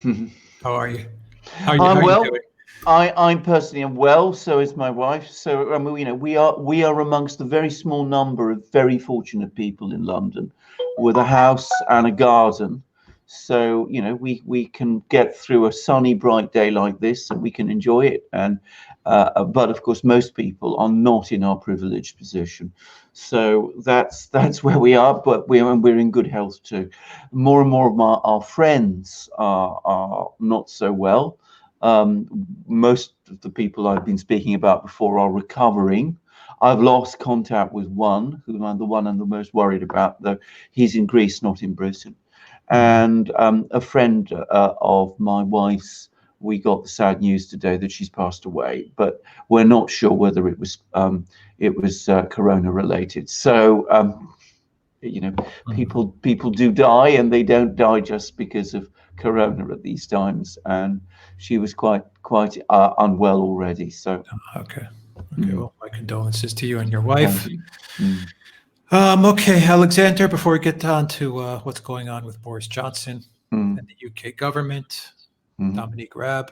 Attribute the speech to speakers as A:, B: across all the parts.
A: How are you? How are you? How
B: I'm
A: are you
B: well.
A: doing?
B: I'm personally am well. So is my wife. So we are amongst the very small number of very fortunate people in London, with a house and a garden. So we can get through a sunny, bright day like this, and we can enjoy it. But of course, most people are not in our privileged position. So that's where we are. But we're in good health too. More and more of our friends are not so well. Most of the people I've been speaking about before are recovering. I've lost contact with one, who I'm the one I'm the most worried about, though he's in Greece, not in Britain.
A: Mhm.
B: And a friend of my wife's, we got the sad news today that she's passed away, but we're not sure whether it was corona related. So you know
A: Mhm.
B: people do die, and they don't die just because of corona at these times, and she was quite unwell already, so
A: Okay. Okay.
B: mm,
A: Well, my condolences to you and your
B: thank
A: wife.
B: you. Mm,
A: Okay, Alexander, before we get on to what's going on with Boris Johnson and
B: mm,
A: the UK government,
B: mm,
A: Dominique Raab,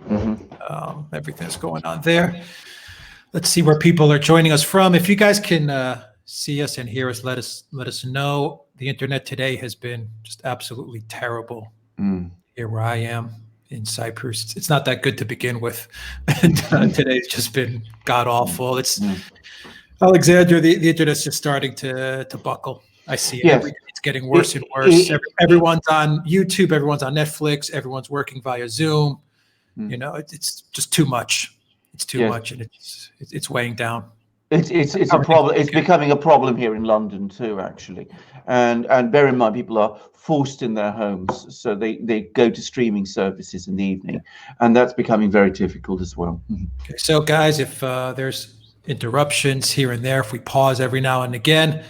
B: mm,
A: everything that's going on there. Let's see where people are joining us from. If you guys can see us and hear us, let us know. The internet today has been just absolutely terrible
B: mm,
A: here where I am in Cyprus. It's not that good to begin with, and today's just been god
B: mm,
A: awful. It's
B: mm.
A: Alexander. The internet's just starting to buckle. I see it every
B: Yes.
A: day. It's getting worse
B: it,
A: and worse.
B: it, it,
A: Everyone's on YouTube. Everyone's on Netflix. Everyone's working via Zoom.
B: mm,
A: It's just too much. It's too
B: yes.
A: much, and it's weighing down.
B: It's
A: How
B: a
A: are things
B: problem.
A: in
B: It's
A: the UK?
B: becoming a problem here in London too, actually. And bear in mind, people are forced in their homes, so they go to streaming services in the
A: Yeah.
B: evening, and that's becoming very difficult as well.
A: Okay. So, guys, if there's interruptions here and there, if we pause every now and again,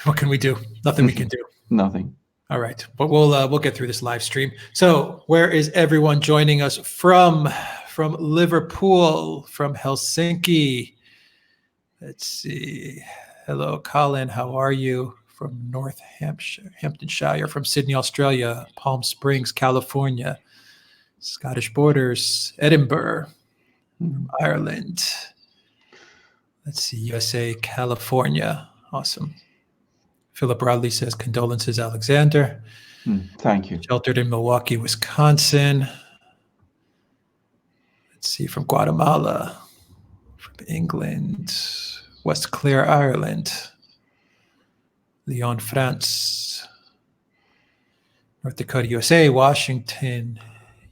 A: what can we do? Nothing we can do.
B: Nothing.
A: All right, but we'll get through this live stream. So, where is everyone joining us from? From Liverpool, from Helsinki. Let's see. Hello, Colin. How are you? From North Hampshire, Hamptonshire, from Sydney, Australia, Palm Springs, California, Scottish Borders, Edinburgh,
B: Mm,
A: Ireland. Let's see, USA, California. Awesome. Philip Bradley says condolences, Alexander.
B: Thank you.
A: Sheltered in Milwaukee, Wisconsin. Let's see, from Guatemala, from England, West Clare, Ireland, Lyon, France, North Dakota, USA, Washington,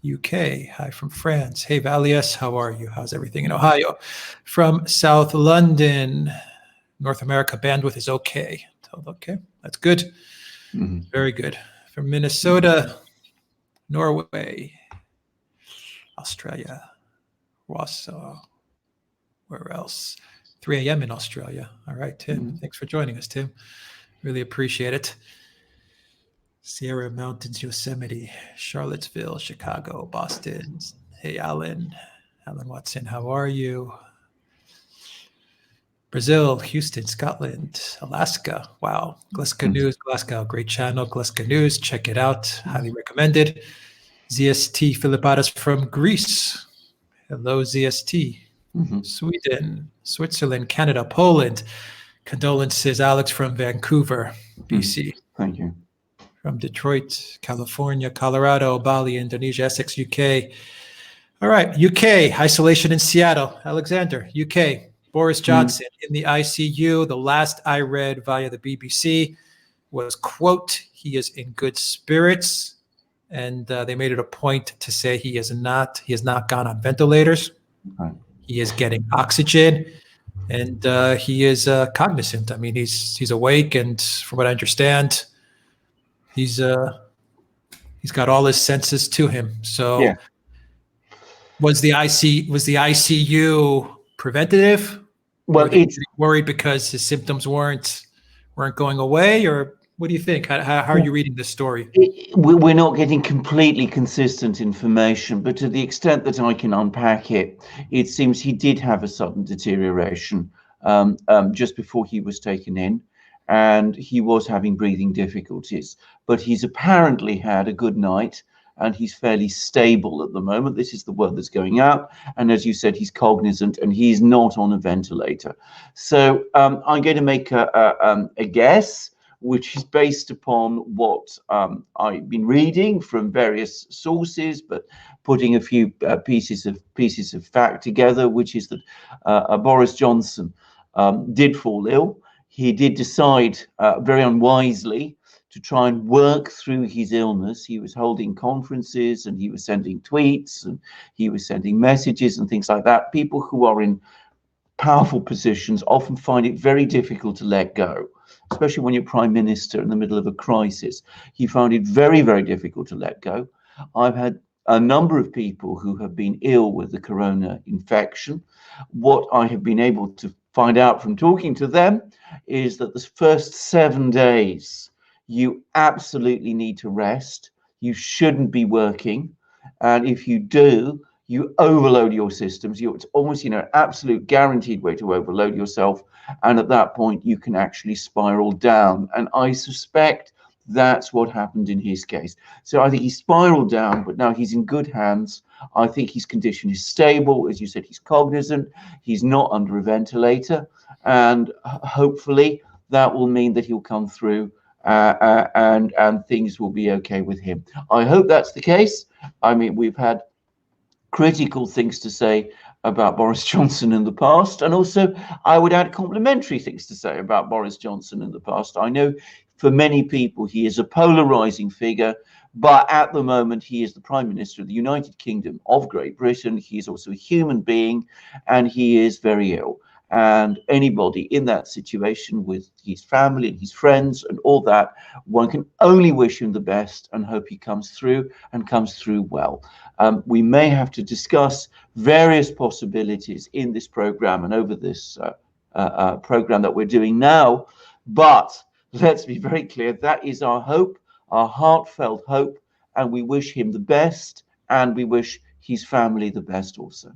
A: UK. Hi from France. Hey, Valius, how are you? How's everything in Ohio? From South London, North America, bandwidth is okay. Okay, that's good.
B: Mhm.
A: Very good. From Minnesota, Norway, Australia, Warsaw. Where else? 3 a.m. in Australia. All right, Tim.
B: Mhm.
A: Thanks for joining us, Tim. Really appreciate it. Sierra Mountains, Yosemite, Charlottesville, Chicago, Boston. Hey, Alan. Alan Watson, how are you? Brazil, Houston, Scotland, Alaska. Wow. Glasgow
B: Mhm.
A: News, Glasgow, great channel. Glasgow News, check it out. Highly recommended. ZST Philippatas from Greece. Hello, ZST.
B: Mhm.
A: Sweden, Switzerland, Canada, Poland. Condolences, Alex from Vancouver,
B: Mhm.
A: BC.
B: Thank you.
A: From Detroit, California, Colorado, Bali, Indonesia, Essex, UK. All right, UK, isolation in Seattle. Alexander, UK, Boris
B: Mm,
A: Johnson in the ICU. The last I read via the BBC was, quote, he is in good spirits. And they made it a point to say he has not gone on ventilators.
B: right.
A: He is getting oxygen, and he is cognizant. I mean, he's awake, and from what I understand, he's uh, he's got all his senses to him.
B: Yeah.
A: So was the ICU preventative? Were
B: Well,
A: they
B: it's
A: getting worried because his symptoms weren't going away, or what do you think? How are you reading this story?
B: we're not getting completely consistent information, but to the extent that I can unpack it, it seems he did have a sudden deterioration just before he was taken in, and he was having breathing difficulties, but he's apparently had a good night and he's fairly stable at the moment. This is the word that's going out. And as you said, he's cognizant and he's not on a ventilator. So I'm going to make a guess, which is based upon what I've been reading from various sources, but putting a few pieces of fact together, which is that Boris Johnson did fall ill. He did decide very unwisely to try and work through his illness. He was holding conferences and he was sending tweets and he was sending messages and things like that. People who are in powerful positions often find it very difficult to let go, especially when you're prime minister in the middle of a crisis. He found it very, very difficult to let go. I've had a number of people who have been ill with the corona infection. What I have been able to find out from talking to them is that the first 7 days, you absolutely need to rest. You shouldn't be working. And if you do, you overload your systems. It's almost, absolute guaranteed way to overload yourself. And at that point, you can actually spiral down. And I suspect that's what happened in his case. So I think he spiraled down, but now he's in good hands. I think his condition is stable. As you said, he's cognizant. He's not under a ventilator. And hopefully that will mean that he'll come through and things will be okay with him. I hope that's the case. I mean, we've had critical things to say about Boris Johnson in the past, and also I would add complimentary things to say about Boris Johnson in the past. I know for many people he is a polarizing figure, but at the moment he is the Prime Minister of the United Kingdom of Great Britain. He is also a human being and he is very ill. And anybody in that situation with his family and his friends and all that, one can only wish him the best and hope he comes through and comes through well. We may have to discuss various possibilities in this program and over this program that we're doing now. But let's be very clear, that is our hope, our heartfelt hope, and we wish him the best and we wish his family the best also.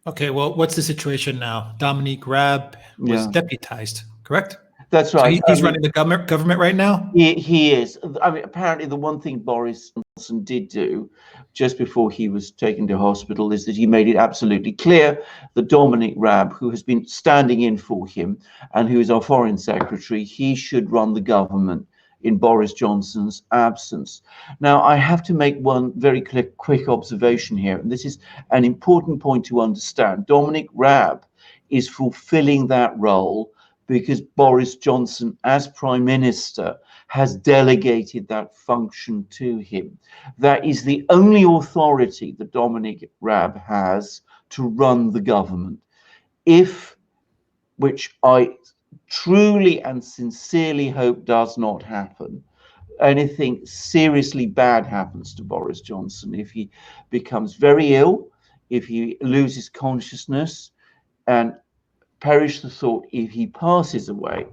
A: Okay, well, what's the situation now? Dominic Raab was deputized, correct?
B: That's right.
A: So he's running the government right now?
B: He is. I mean, apparently the one thing Boris Johnson did do just before he was taken to hospital is that he made it absolutely clear that Dominic Raab, who has been standing in for him and who is our foreign secretary, he should run the government in Boris Johnson's absence. Now, I have to make one very quick observation here, and this is an important point to understand. Dominic Raab is fulfilling that role because Boris Johnson, as Prime Minister, has delegated that function to him. That is the only authority that Dominic Raab has to run the government. Which I truly and sincerely hope does not happen, anything seriously bad happens to Boris Johnson, if he becomes very ill, if he loses consciousness, and perish the thought, if he passes away,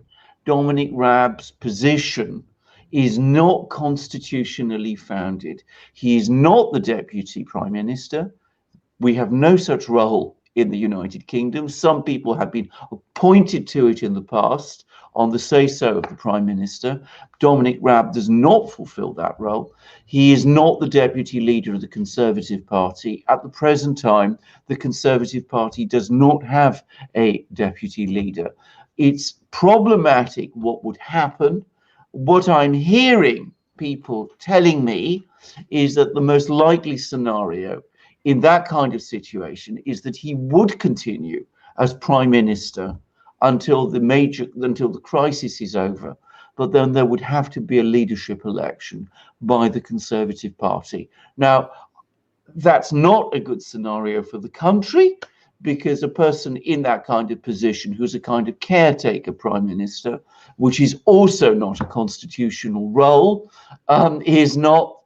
B: Dominic Raab's position is not constitutionally founded. He is not the Deputy Prime Minister. We have no such role in the United Kingdom. Some people have been appointed to it in the past on the say-so of the Prime Minister. Dominic Raab does not fulfill that role. He is not the deputy leader of the Conservative Party. At the present time, the Conservative Party does not have a deputy leader. It's problematic what would happen. What I'm hearing people telling me is that the most likely scenario in that kind of situation is that he would continue as Prime Minister until the crisis is over, but then there would have to be a leadership election by the Conservative Party. Now, that's not a good scenario for the country, because a person in that kind of position, who's a kind of caretaker Prime Minister, which is also not a constitutional role, is not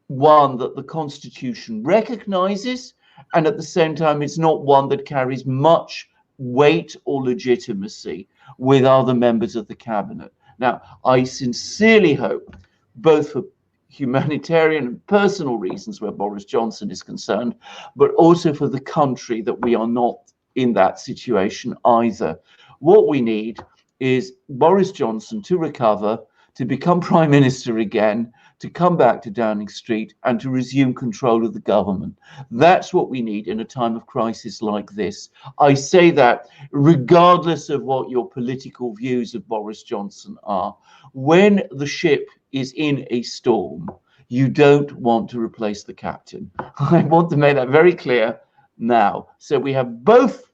B: one that the Constitution recognizes, and at the same time it's not one that carries much weight or legitimacy with other members of the cabinet. Now, I sincerely hope, both for humanitarian and personal reasons where Boris Johnson is concerned, but also for the country, that we are not in that situation either. What we need is Boris Johnson to recover, to become Prime Minister again, to come back to Downing Street and to resume control of the government. That's what we need in a time of crisis like this. I say that regardless of what your political views of Boris Johnson are. When the ship is in a storm, you don't want to replace the captain. I want to make that very clear now. So we have both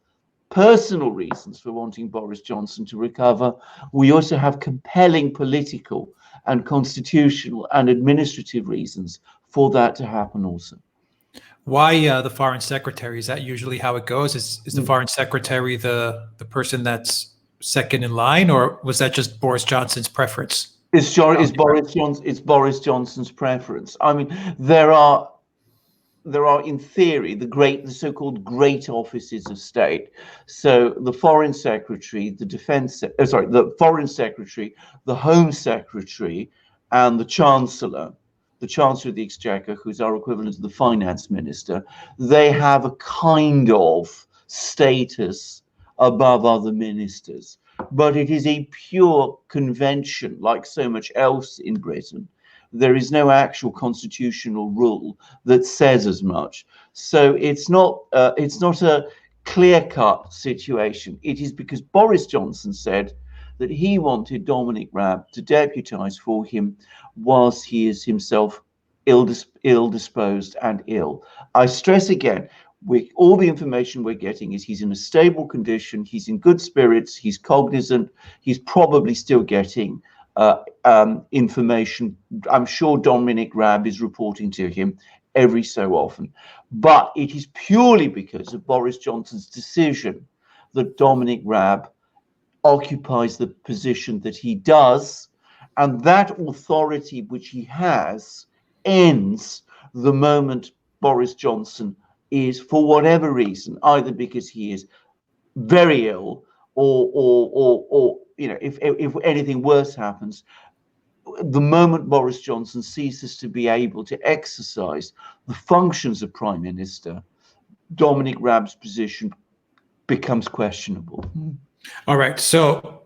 B: personal reasons for wanting Boris Johnson to recover. We also have compelling political and constitutional and administrative reasons for that to happen also.
A: Why the foreign secretary? Is that usually how it goes? Is the foreign secretary the person that's second in line, or was that just Boris Johnson's preference?
B: It's Boris Johnson's preference. I mean, there are in theory the so-called great offices of state. So the foreign secretary, the foreign secretary, the home secretary, and the chancellor of the exchequer, who's our equivalent to the finance minister. They have a kind of status above other ministers, but it is a pure convention, like so much else in Britain. There is no actual constitutional rule that says as much. So it's not a clear-cut situation. It is because Boris Johnson said that he wanted Dominic Raab to deputise for him whilst he is himself ill-disposed and ill. I stress again, all the information we're getting is he's in a stable condition, he's in good spirits, he's cognizant, he's probably still getting information. I'm sure Dominic Raab is reporting to him every so often, but it is purely because of Boris Johnson's decision that Dominic Raab occupies the position that he does, and that authority which he has ends the moment Boris Johnson is, for whatever reason, either because he is very ill or if anything worse happens, the moment Boris Johnson ceases to be able to exercise the functions of Prime Minister, Dominic Raab's position becomes questionable.
A: All right. So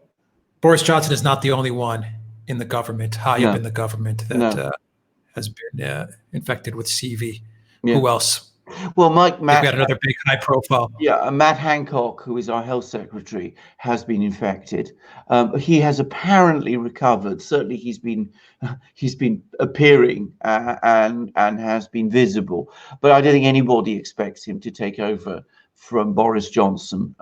A: Boris Johnson is not the only one in the government, high up in the government, that has been infected with CV. Yeah. Who else?
B: Well, Matt,
A: we had another big high profile.
B: Yeah, Matt Hancock, who is our health secretary, has been infected. He has apparently recovered. Certainly, he's been appearing and has been visible. But I don't think anybody expects him to take over from Boris Johnson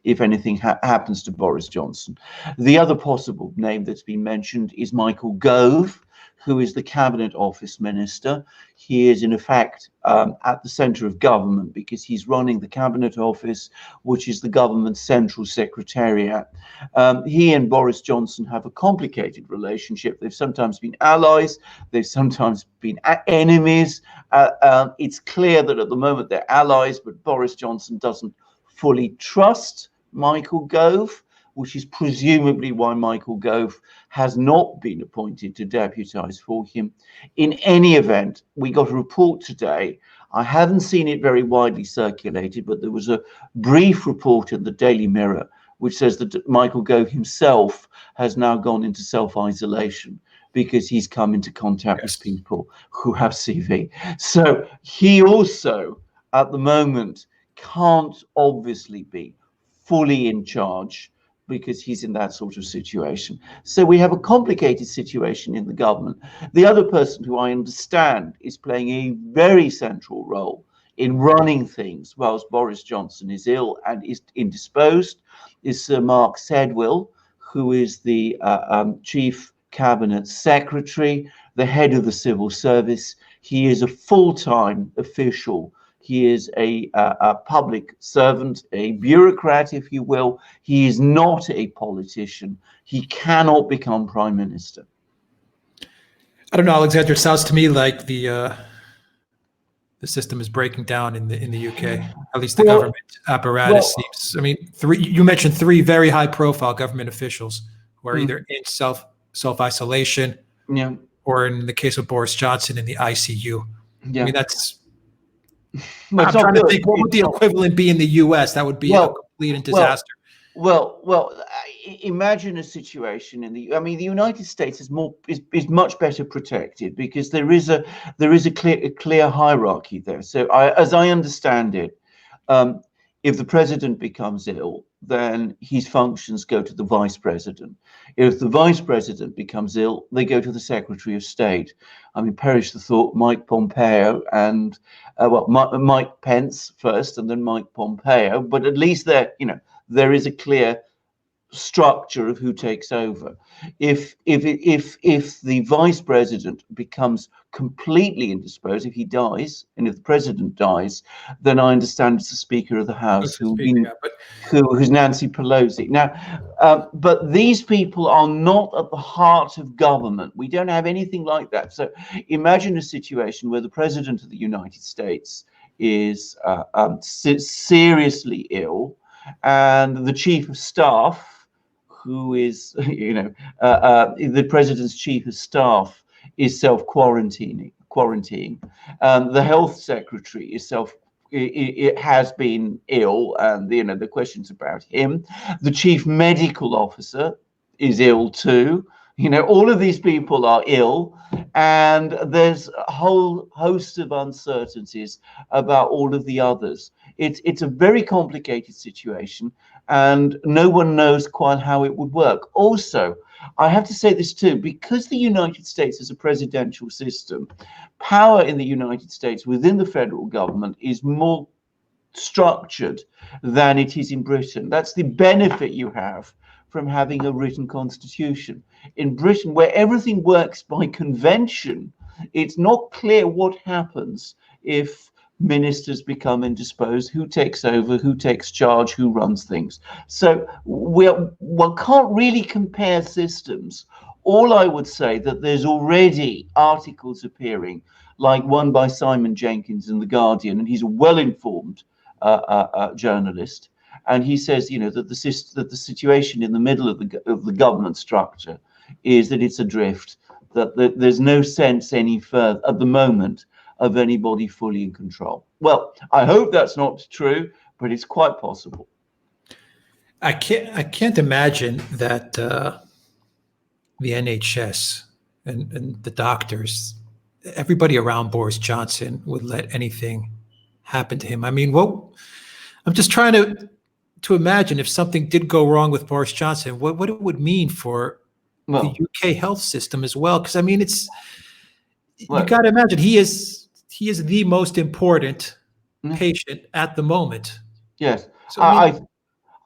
B: if anything happens to Boris Johnson. The other possible name that's been mentioned is Michael Gove, who is the Cabinet Office Minister. He is in effect at the centre of government because he's running the Cabinet Office, which is the government's central secretariat. He and Boris Johnson have a complicated relationship. They've sometimes been allies, they've sometimes been enemies. It's clear that at the moment they're allies, but Boris Johnson doesn't fully trust Michael Gove, which is presumably why Michael Gove has not been appointed to deputise for him. In any event, we got a report today. I haven't seen it very widely circulated, but there was a brief report in the Daily Mirror which says that Michael Gove himself has now gone into self-isolation because he's come into contact with people who have CV. So he also, at the moment, can't obviously be fully in charge because he's in that sort of situation. So we have a complicated situation in the government. The other person who I understand is playing a very central role in running things whilst Boris Johnson is ill and is indisposed is Sir Mark Sedwill, who is the Chief Cabinet Secretary, the head of the Civil Service. He is a full-time official. He is a public servant, a bureaucrat, if you will. He is not a politician. He cannot become Prime Minister.
A: I don't know, Alexander. It sounds to me like the system is breaking down in the UK. At least the government apparatus seems. I mean, you mentioned three very high-profile government officials who are either in self-isolation, or in the case of Boris Johnson, in the ICU. I mean, that's. I'm trying to think, what would the equivalent be in the US? That would be a complete disaster.
B: Imagine a situation I mean, the United States is much better protected because there is a clear hierarchy there. So, as I understand it, um, if the president becomes ill, then his functions go to the vice president. If the vice president becomes ill, they go to the Secretary of State. I mean, perish the thought, Mike Pompeo and Mike Pence first, and then Mike Pompeo. But at least there is a clear structure of who takes over. If the vice president becomes completely indisposed, if he dies, and if the president dies, then I understand it's the Speaker of the House who's Nancy Pelosi. Now, but these people are not at the heart of government. We don't have anything like that. So imagine a situation where the President of the United States is seriously ill, and the Chief of Staff, who is, the president's chief of staff, is self-quarantining. The health secretary is it has been ill, and the questions about him. The chief medical officer is ill too. All of these people are ill, and there's a whole host of uncertainties about all of the others. It's a very complicated situation, and no one knows quite how it would work. Also, I have to say this too, because the United States is a presidential system, power in the United States within the federal government is more structured than it is in Britain. That's the benefit you have from having a written constitution. In Britain, where everything works by convention, it's not clear what happens if ministers become indisposed, who takes over, who takes charge, who runs things. So one can't really compare systems. All I would say that there's already articles appearing, like one by Simon Jenkins in The Guardian, and he's a well-informed journalist, and he says, that the situation in the middle of the government structure is that it's adrift, that there's no sense any further at the moment of anybody fully in control. Well, I hope that's not true, but it's quite possible.
A: I can't imagine that the NHS and the doctors, everybody around Boris Johnson would let anything happen to him. I mean, I'm just trying to imagine if something did go wrong with Boris Johnson, what it would mean for the UK health system as well. Because I mean, you got to imagine he is the most important patient at the moment.
B: Yes, so,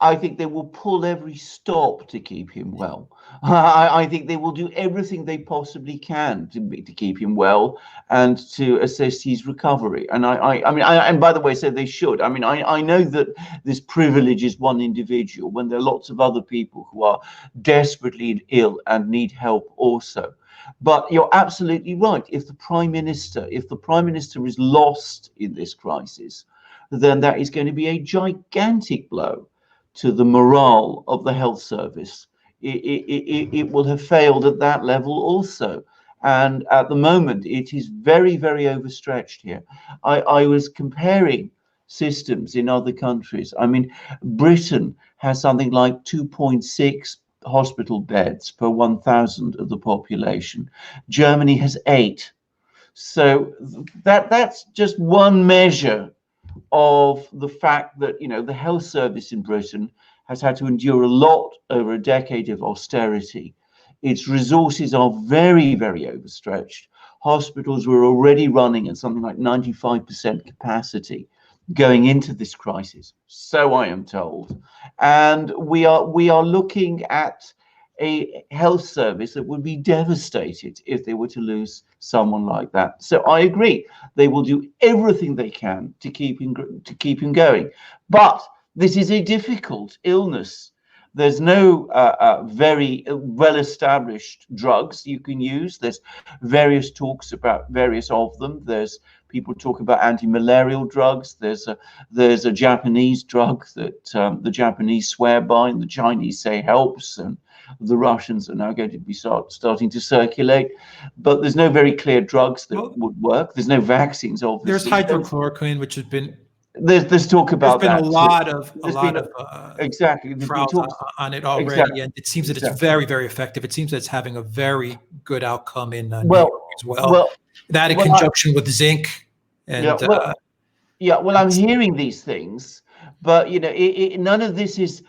B: I think they will pull every stop to keep him well. I think they will do everything they possibly can to keep him well and to assist his recovery. And and by the way, so they should. I mean, I know that this privileges one individual when there are lots of other people who are desperately ill and need help also. But you're absolutely right. If the prime minister is lost in this crisis, then that is going to be a gigantic blow to the morale of the health service. It will have failed at that level also. And at the moment, it is very, very overstretched here. I was comparing systems in other countries. I mean, Britain has something like 2.6 hospital beds per 1,000 of the population. Germany has 8. So that's just one measure of the fact that the health service in Britain has had to endure a lot over a decade of austerity. Its resources are very, very overstretched. Hospitals were already running at something like 95% capacity going into this crisis, so I am told. And we are looking at a health service that would be devastated if they were to lose someone like that. So I agree, they will do everything they can to keep him going. But this is a difficult illness. There's no very well-established drugs you can use. There's various talks about various of them. There's people talk about anti-malarial drugs. There's a Japanese drug that the Japanese swear by and the Chinese say helps, and the Russians are now going to be starting to circulate. But there's no very clear drugs that would work. There's no vaccines, obviously.
A: There's hydrochloroquine, which has been
B: There's talk
A: There's
B: about
A: been a
B: that too.
A: lot of
B: There's been
A: trials
B: exactly. There's been talks
A: on it already,
B: exactly
A: and it seems that it's
B: exactly.
A: very, very effective. It seems that it's having a very good outcome in New
B: Well,
A: York as well.
B: well,
A: That in
B: well.
A: conjunction with zinc
B: Yeah.
A: and
B: Well, yeah. Well, I'm hearing these things, but none of this is.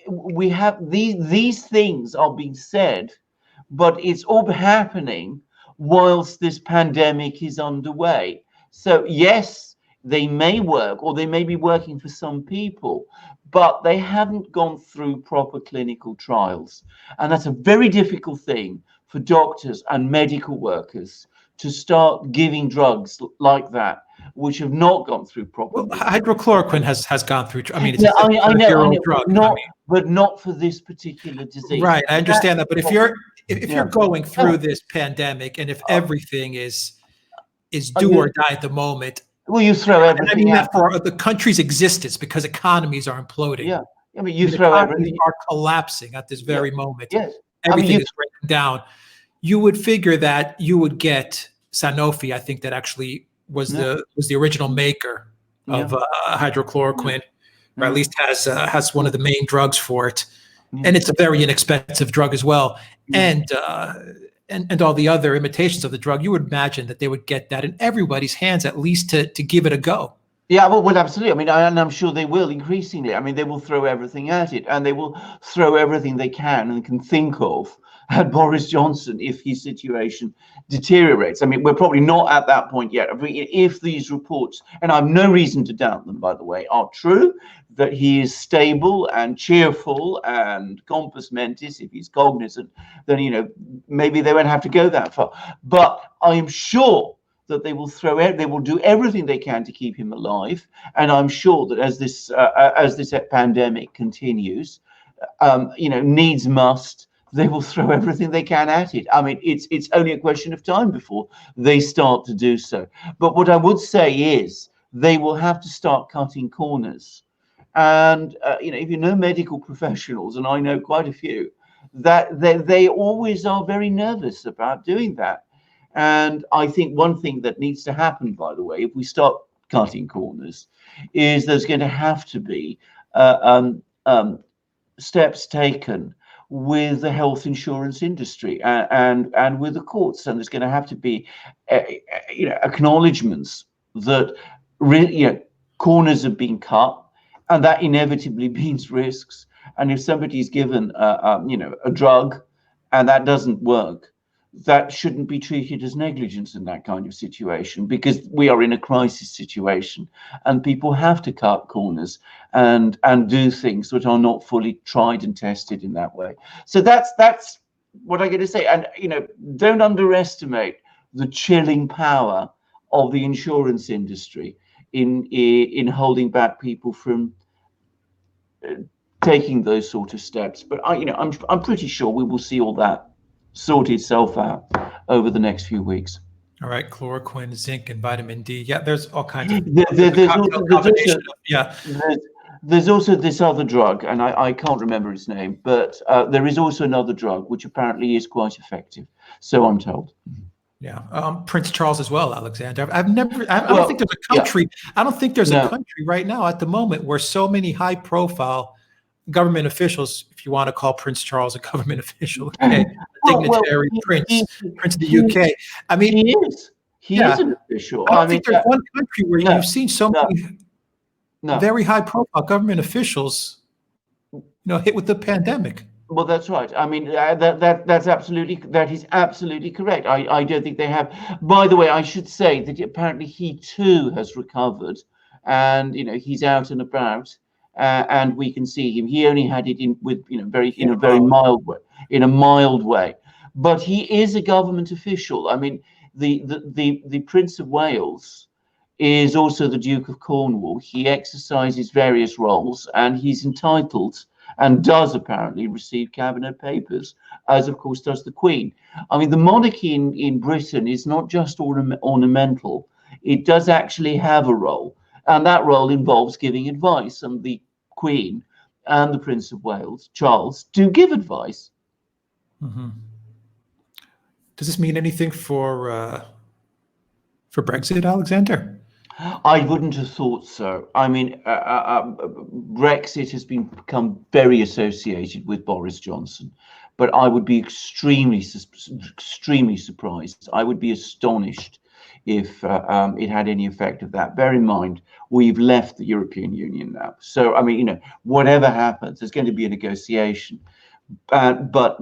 B: We have these things are being said, but it's all happening whilst this pandemic is underway. So yes, they may work, or they may be working for some people, but they haven't gone through proper clinical trials. And that's a very difficult thing for doctors and medical workers to start giving drugs like that, which have not gone through proper.
A: well, hydrochloroquine has gone through. I mean, it's
B: Yeah,
A: a
B: I know,
A: zero drug.
B: but not for this particular disease.
A: Right, I understand that. But if you're
B: Yeah.
A: going through this pandemic, and if everything is
B: Oh,
A: do or die at the moment,
B: well, you throw
A: and I
B: everything
A: mean
B: out.
A: that for the country's existence, because economies are imploding.
B: Yeah, I mean,
A: I
B: you
A: mean,
B: throw
A: economies
B: everything.
A: are collapsing at this very moment.
B: Yes,
A: Everything is breaking down. You would figure that you would get Sanofi. I think that actually was the original maker of hydrochloroquine, or at least has one of the main drugs for it, and it's a very inexpensive drug as well. And all the other imitations of the drug, you would imagine that they would get that in everybody's hands at least to give it a go.
B: Yeah, well, absolutely. I mean, and I'm sure they will increasingly. I mean, they will throw everything at it, and they will throw everything they can think of at Boris Johnson if his situation deteriorates. I mean, we're probably not at that point yet. If these reports, and I have no reason to doubt them, by the way, are true, that he is stable and cheerful and compos mentis, if he's cognizant, then maybe they won't have to go that far. But I am sure that they will do everything they can to keep him alive, and I'm sure that as this pandemic continues, needs must, they will throw everything they can at it. I mean, it's only a question of time before they start to do so. But what I would say is they will have to start cutting corners, and if you know medical professionals, and I know quite a few, that they always are very nervous about doing that. And I think one thing that needs to happen, by the way, if we start cutting corners, is there's going to have to be steps taken with the health insurance industry and with the courts, and there's going to have to be acknowledgements that corners have been cut, and that inevitably means risks. And if somebody's given a drug and that doesn't work, that shouldn't be treated as negligence in that kind of situation, because we are in a crisis situation and people have to cut corners and do things that are not fully tried and tested in that way. So that's what I'm going to say. And don't underestimate the chilling power of the insurance industry in holding back people from taking those sort of steps. But I'm pretty sure we will see all that sort itself out over the next few weeks.
A: All right, chloroquine, zinc, and vitamin D. Yeah, there's all kinds of
B: there's also this other drug, and I can't remember its name, but there is also another drug which apparently is quite effective. So I'm told.
A: Yeah, Prince Charles as well, Alexander. I don't think there's a country. Yeah. I don't think there's a country right now at the moment where so many high-profile government officials, if you want to call Prince Charles a government official, okay, dignitary prince of the UK. I mean,
B: he is. He is an official.
A: I don't think there's one country where you've seen so many very high-profile government officials, hit with the pandemic.
B: Well, that's right. I mean, that is absolutely correct. I don't think they have. By the way, I should say that apparently he too has recovered, and he's out and about. And we can see him. He only had it in a very mild way, but he is a government official. I mean, the Prince of Wales is also the Duke of Cornwall. He exercises various roles, and he's entitled and does apparently receive cabinet papers, as of course does the Queen. I mean, the monarchy in Britain is not just ornamental; it does actually have a role. And that role involves giving advice, and the Queen and the Prince of Wales, Charles, do give advice.
A: Mm-hmm. Does this mean anything for Brexit, Alexander?
B: I wouldn't have thought so. I mean, Brexit has become very associated with Boris Johnson, but I would be extremely surprised. I would be astonished if it had any effect of that. Bear in mind, we've left the European Union now. So, I mean, whatever happens, there's going to be a negotiation. But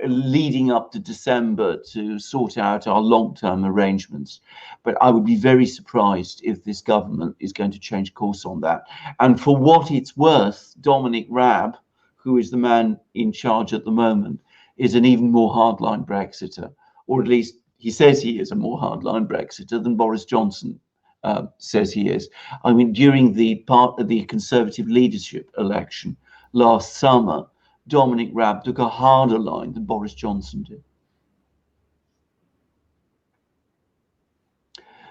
B: leading up to December to sort out our long-term arrangements. But I would be very surprised if this government is going to change course on that. And for what it's worth, Dominic Raab, who is the man in charge at the moment, is an even more hardline Brexiter, or at least he says he is a more hardline Brexiter than Boris Johnson says he is. I mean, during the Conservative leadership election last summer, Dominic Raab took a harder line than Boris Johnson did.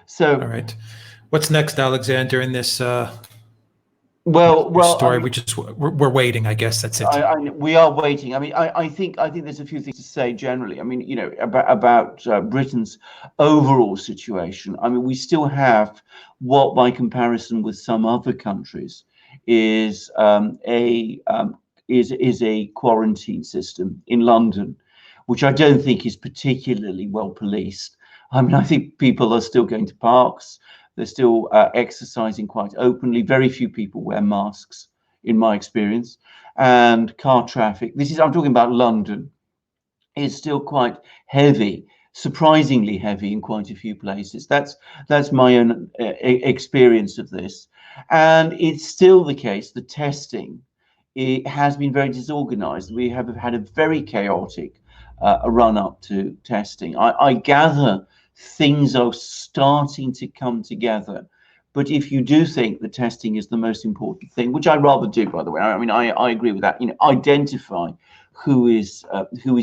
B: So,
A: all right, what's next, Alexander? In this story, we're waiting. I guess that's it.
B: We are waiting. I mean, I think there's a few things to say generally. I mean, about Britain's overall situation. I mean, we still have what, by comparison with some other countries, is a quarantine system in London, which I don't think is particularly well policed. I mean, I think people are still going to parks. They're still exercising quite openly. Very few people wear masks, in my experience. And car traffic, I'm talking about London, is still quite heavy, surprisingly heavy in quite a few places. That's my own experience of this. And it's still the case, the testing, it has been very disorganized. We have had a very chaotic run up to testing. I gather things are starting to come together. But if you do think the testing is the most important thing, which I rather do, by the way, I mean, I agree with that, identify who is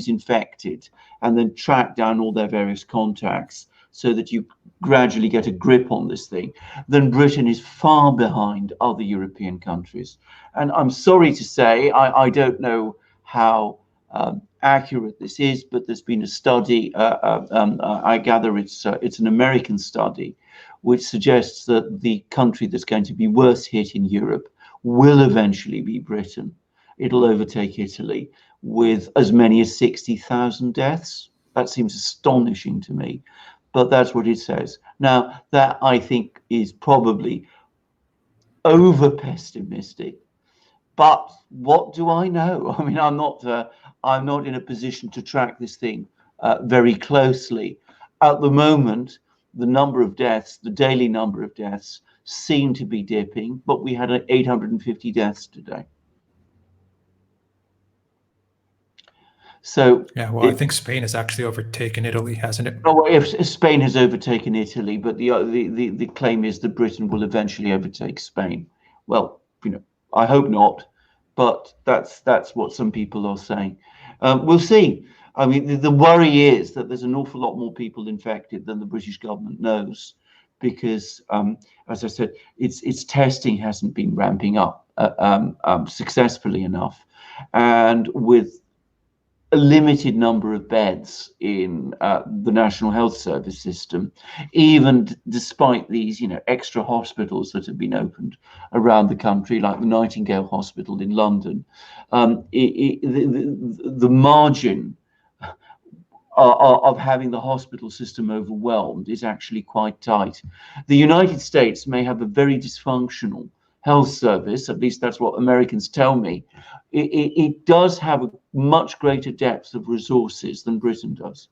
B: infected and then track down all their various contacts so that you gradually get a grip on this thing, then Britain is far behind other European countries. And I'm sorry to say, I don't know how accurate this is, but there's been a study, I gather it's an American study, which suggests that the country that's going to be worse hit in Europe will eventually be Britain. It'll overtake Italy with as many as 60,000 deaths. That seems astonishing to me, but that's what it says. Now, that I think is probably over pessimistic, but what do I know? I mean, I'm not in a position to track this thing very closely. At the moment, the number of deaths, the daily number of deaths, seem to be dipping, but we had 850 deaths today. So
A: yeah, well, I think Spain has actually overtaken Italy, hasn't it?
B: Oh, if Spain has overtaken Italy, but the claim is that Britain will eventually overtake Spain. Well, I hope not, but that's what some people are saying. We'll see. I mean, the worry is that there's an awful lot more people infected than the British government knows, because, as I said, its testing hasn't been ramping up successfully enough, and with a limited number of beds in the National Health Service system, even despite these, extra hospitals that have been opened around the country, like the Nightingale Hospital in London, the margin of having the hospital system overwhelmed is actually quite tight. The United States may have a very dysfunctional health service, at least that's what Americans tell me. It does have a much greater depth of resources than Britain does.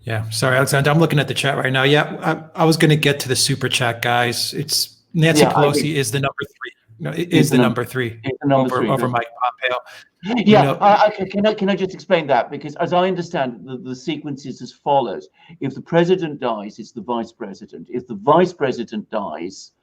A: Yeah, sorry, Alexander, I'm looking at the chat right now. Yeah, I was going to get to the super chat, guys. It's Nancy Pelosi is the number 3. No, it is the number 3 over Mike Pompeo.
B: Yeah, can I just explain that? Because as I understand the sequence is as follows. If the president dies, it's the vice president. If the vice president dies,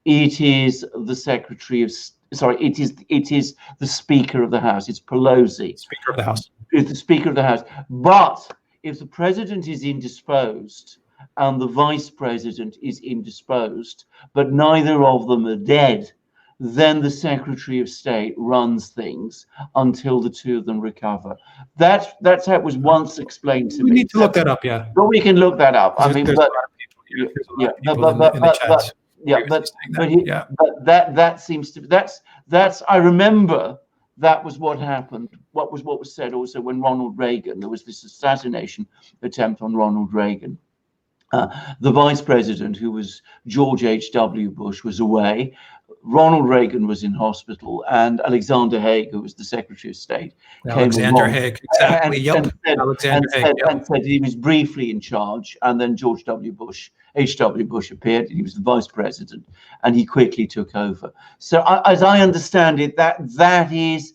B: it is the Secretary of it is the Speaker of the House. It's Pelosi.
A: Speaker of the House.
B: It's the Speaker of the House. But if the president is indisposed and the vice president is indisposed, but neither of them are dead, then the Secretary of State runs things until the two of them recover. That's how it was once explained to me.
A: We need to look that up, yeah.
B: But we can look that up. I mean, but yeah,
A: There's a lot
B: yeah.
A: of people in the chat.
B: Yeah, but that seems to that's I remember that was what happened. What was said also when Ronald Reagan, there was this assassination attempt on Ronald Reagan. The vice president, who was George H.W. Bush, was away. Ronald Reagan was in hospital, and Alexander Haig, who was the Secretary of State,
A: Alexander Haig, exactly.
B: and said he was briefly in charge. And then George W. Bush, H.W. Bush appeared, and he was the vice president, and he quickly took over. So, as I understand it, that is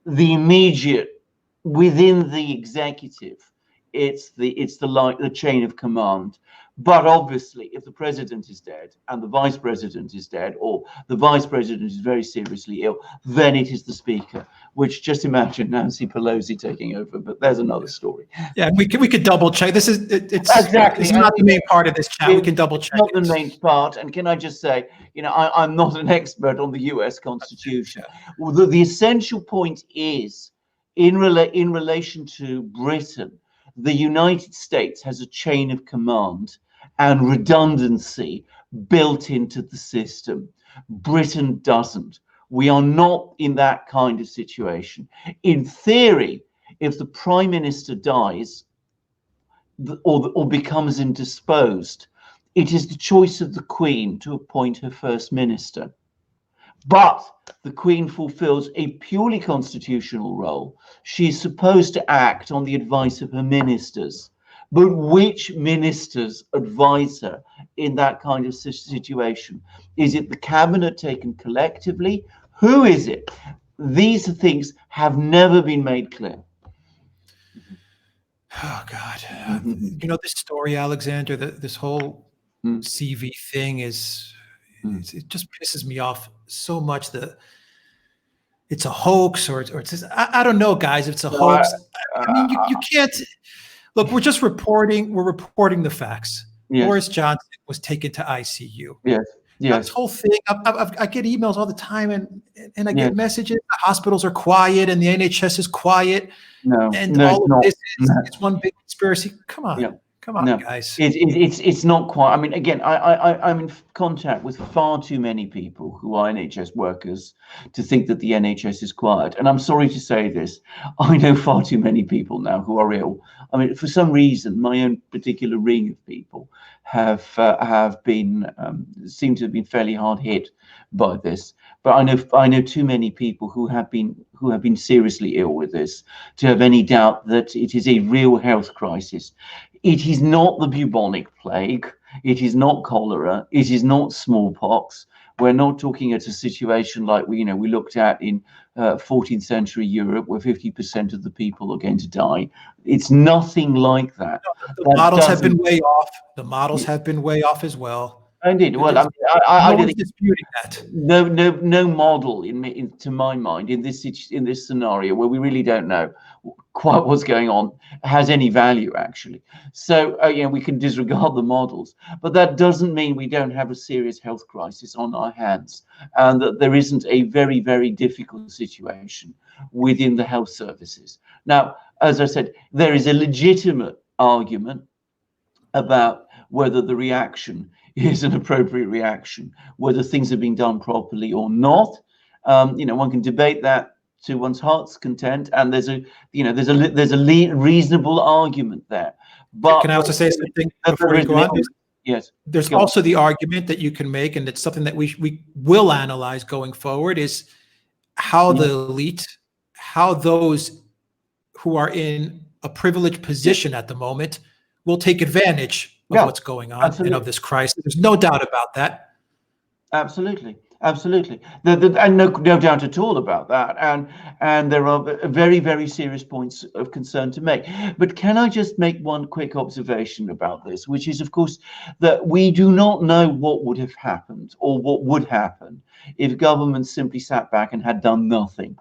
B: the immediate within the executive. It's the chain of command. But obviously, if the president is dead and the vice president is dead, or the vice president is very seriously ill, then it is the speaker. Which, just imagine Nancy Pelosi taking over. But there's another story.
A: Yeah, we could double check. It's
B: exactly.
A: It's not the main part of this chat. We can double check.
B: Not the main part. And can I just say, I'm not an expert on the U.S. Constitution. Well, the essential point is in relation to Britain. The United States has a chain of command and redundancy built into the system. Britain doesn't. We are not in that kind of situation. In theory, if the Prime Minister dies or becomes indisposed, it is the choice of the Queen to appoint her First Minister. But the Queen fulfills a purely constitutional role. She's supposed to act on the advice of her ministers. But which ministers advise her in that kind of situation? Is it the cabinet taken collectively? Who is it? These things have never been made clear.
A: Oh, God. This story, Alexander, this whole CV thing is... It just pisses me off so much that it's a hoax or it's just, I don't know, guys, if it's a hoax. I mean, you can't look, we're reporting the facts. Yes. Boris Johnson was taken to ICU.
B: Yes.
A: This whole thing, I get emails all the time and I get messages. The hospitals are quiet and the NHS is quiet. All of this is one big conspiracy. Come on. Yeah. Come on, guys.
B: It's not quite. I mean, again, I'm in contact with far too many people who are NHS workers to think that the NHS is quiet. And I'm sorry to say this, I know far too many people now who are ill. I mean, for some reason, my own particular ring of people have been seem to have been fairly hard hit by this. But I know too many people who have been seriously ill with this to have any doubt that it is a real health crisis. It is not the bubonic plague. It is not cholera. It is not smallpox. We're not talking at a situation like we looked at in 14th century Europe, where 50% of the people are going to die. It's nothing like that.
A: The models have been way off. The models have been way off as well.
B: Indeed. Well, I didn't
A: disputing that.
B: No model to my mind in this scenario where we really don't know quite what's going on has any value actually. So we can disregard the models, but that doesn't mean we don't have a serious health crisis on our hands, and that there isn't a very, very difficult situation within the health services. Now, as I said, there is a legitimate argument about whether the reaction is an appropriate reaction, whether things are being done properly or not. One can debate that to one's heart's content, and there's a reasonable argument there. But
A: can I also say something before you go on?
B: Yes.
A: There's also the argument that you can make, and it's something that we will analyze going forward, is how the elite, how those who are in a privileged position at the moment will take advantage of what's going on and of this crisis. There's no doubt about that.
B: Absolutely. And no doubt at all about that. And there are very, very serious points of concern to make. But can I just make one quick observation about this, which is, of course, that we do not know what would have happened or what would happen if government simply sat back and had done nothing.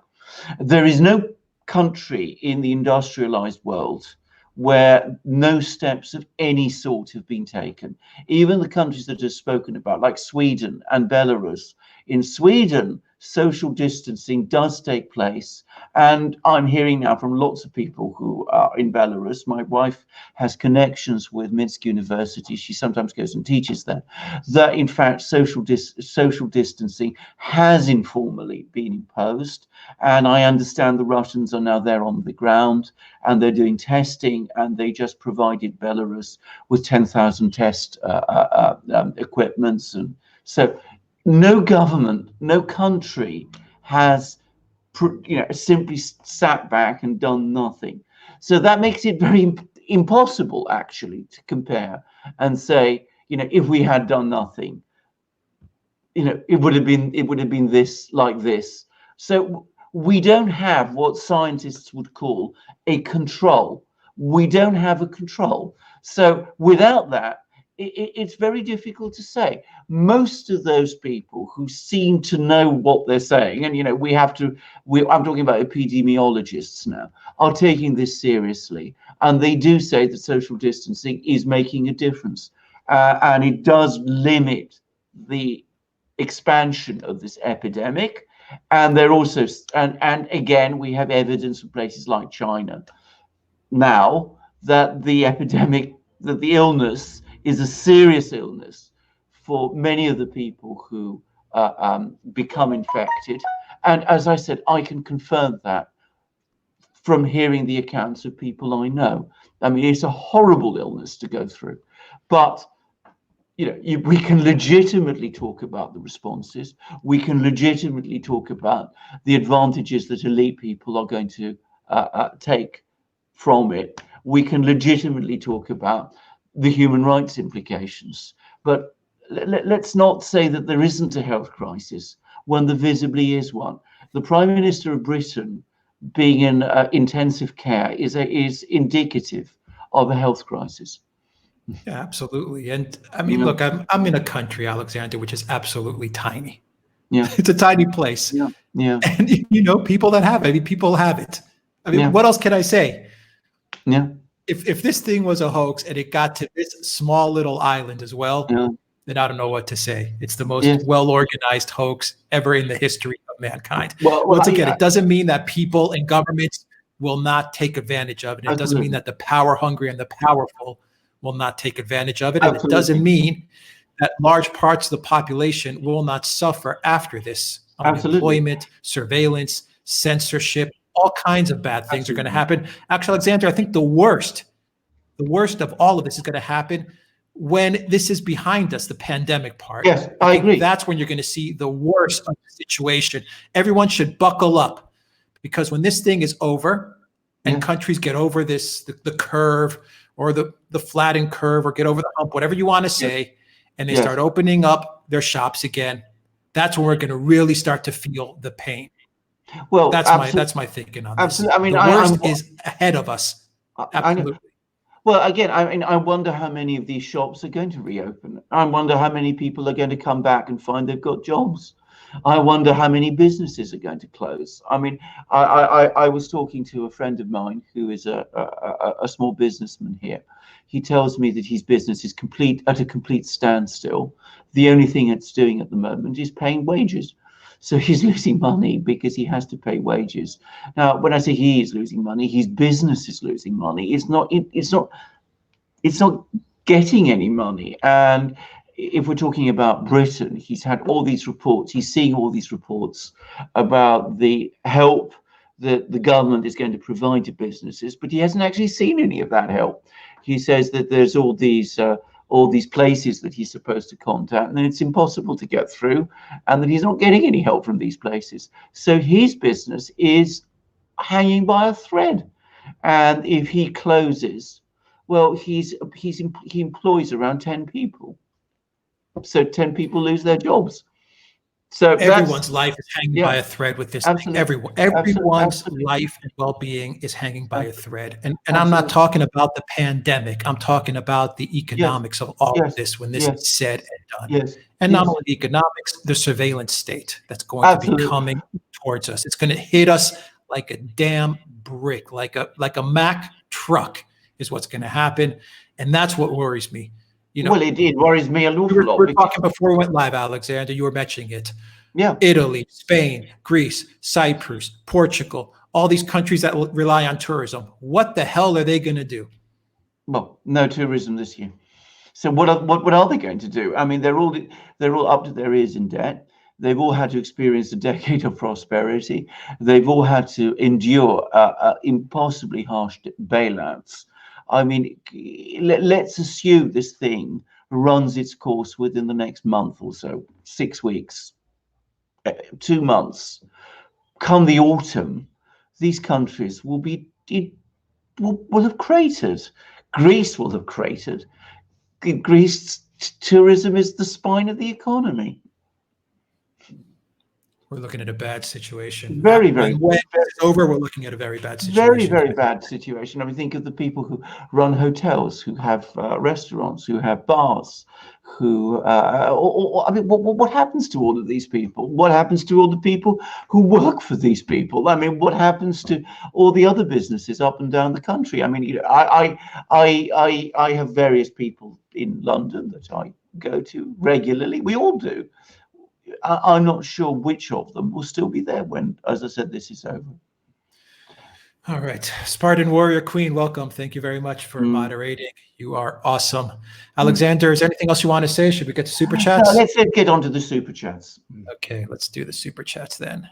B: There is no country in the industrialized world where no steps of any sort have been taken. Even the countries that are spoken about, like Sweden and Belarus. In Sweden, social distancing does take place. And I'm hearing now from lots of people who are in Belarus. My wife has connections with Minsk University. She sometimes goes and teaches there. That in fact social distancing has informally been imposed. And I understand the Russians are now there on the ground and they're doing testing, and they just provided Belarus with 10,000 test equipments. And so no government, no country has simply sat back and done nothing. So that makes it very impossible actually to compare and say, if we had done nothing, it would have been this, like this. So we don't have what scientists would call a control. We don't have a control. So without that, it's very difficult to say. Most of those people who seem to know what they're saying, and I'm talking about epidemiologists now, are taking this seriously, and they do say that social distancing is making a difference, and it does limit the expansion of this epidemic. And they're also, and again, we have evidence from places like China now that the epidemic, that the illness is a serious illness for many of the people who become infected. And as I said, I can confirm that from hearing the accounts of people I know. I mean, it's a horrible illness to go through, but we can legitimately talk about the responses. We can legitimately talk about the advantages that elite people are going to take from it. We can legitimately talk about the human rights implications. But let's not say that there isn't a health crisis when there visibly is one. The Prime Minister of Britain being in intensive care is indicative of a health crisis.
A: Yeah, absolutely. And I mean, look, I'm in a country, Alexander, which is absolutely tiny.
B: Yeah,
A: it's a tiny place.
B: Yeah, yeah.
A: And people that have it. I mean, people have it. I mean, what else can I say?
B: Yeah.
A: If this thing was a hoax and it got to this small little island as well, then I don't know what to say. It's the most well-organized hoax ever in the history of mankind. Well, once again, it doesn't mean that people and governments will not take advantage of it. It doesn't mean that the power-hungry and the powerful will not take advantage of it. And it doesn't mean that large parts of the population will not suffer after this. Unemployment, surveillance, censorship, all kinds of bad things are going to happen. Actually, Alexander, I think the worst of all of this is going to happen when this is behind us, the pandemic part.
B: Yes, I agree.
A: That's when you're going to see the worst of the situation. Everyone should buckle up, because when this thing is over and countries get over this, the curve, or the flattened curve, or get over the hump, whatever you want to say, and they start opening up their shops again, that's when we're going to really start to feel the pain.
B: Well,
A: that's my thinking on this.
B: Absolutely. I mean,
A: the worst is ahead of us. Absolutely.
B: Well, again, I mean, I wonder how many of these shops are going to reopen. I wonder how many people are going to come back and find they've got jobs. I wonder how many businesses are going to close. I mean, I was talking to a friend of mine who is a small businessman here. He tells me that his business is at a complete standstill. The only thing it's doing at the moment is paying wages. So he's losing money because he has to pay wages. Now, when I say he is losing money, his business is losing money. It's not getting any money. And if we're talking about Britain, he's had all these reports. He's seeing all these reports about the help that the government is going to provide to businesses, but he hasn't actually seen any of that help. He says that there's all these places that he's supposed to contact, and it's impossible to get through, and that he's not getting any help from these places. So his business is hanging by a thread. And if he closes, well, he employs around 10 people. So 10 people lose their jobs. So
A: everyone's life is hanging by a thread with this thing. Everyone's
B: absolutely.
A: life and well-being is hanging by a thread. And I'm not talking about the pandemic. I'm talking about the economics of all of this when this is said and done. And not only the economics, the surveillance state that's going to be coming towards us. It's going to hit us like a damn brick, like a Mack truck is what's going to happen. And that's what worries me.
B: Well, it worries me a lot.
A: We were talking before we went live, Alexander. You were mentioning it.
B: Yeah.
A: Italy, Spain, Greece, Cyprus, Portugal, all these countries that rely on tourism. What the hell are they going to do?
B: Well, no tourism this year. So what are they going to do? I mean, they're all up to their ears in debt. They've all had to experience a decade of prosperity. They've all had to endure impossibly harsh bailouts. I mean, let's assume this thing runs its course within the next month or so, 6 weeks, 2 months. Come the autumn, these countries will have cratered. Greece will have cratered. Greece tourism is the spine of the economy.
A: We're looking at a bad situation.
B: When
A: it's over, we're looking at a very bad situation.
B: Very bad situation. I mean, think of the people who run hotels, who have restaurants, who have bars, who I mean, what happens to all of these people? What happens to all the people who work for these people? I mean, what happens to all the other businesses up and down the country? I mean, you know, I have various people in London that I go to regularly. We all do. I'm not sure which of them will still be there when, as I said, this is over.
A: All right. Spartan Warrior Queen, welcome. Thank you very much for moderating. You are awesome. Alexander, is there anything else you want to say? Should we get to super chats?
B: No, let's get on to the super chats.
A: Okay, let's do the super chats then.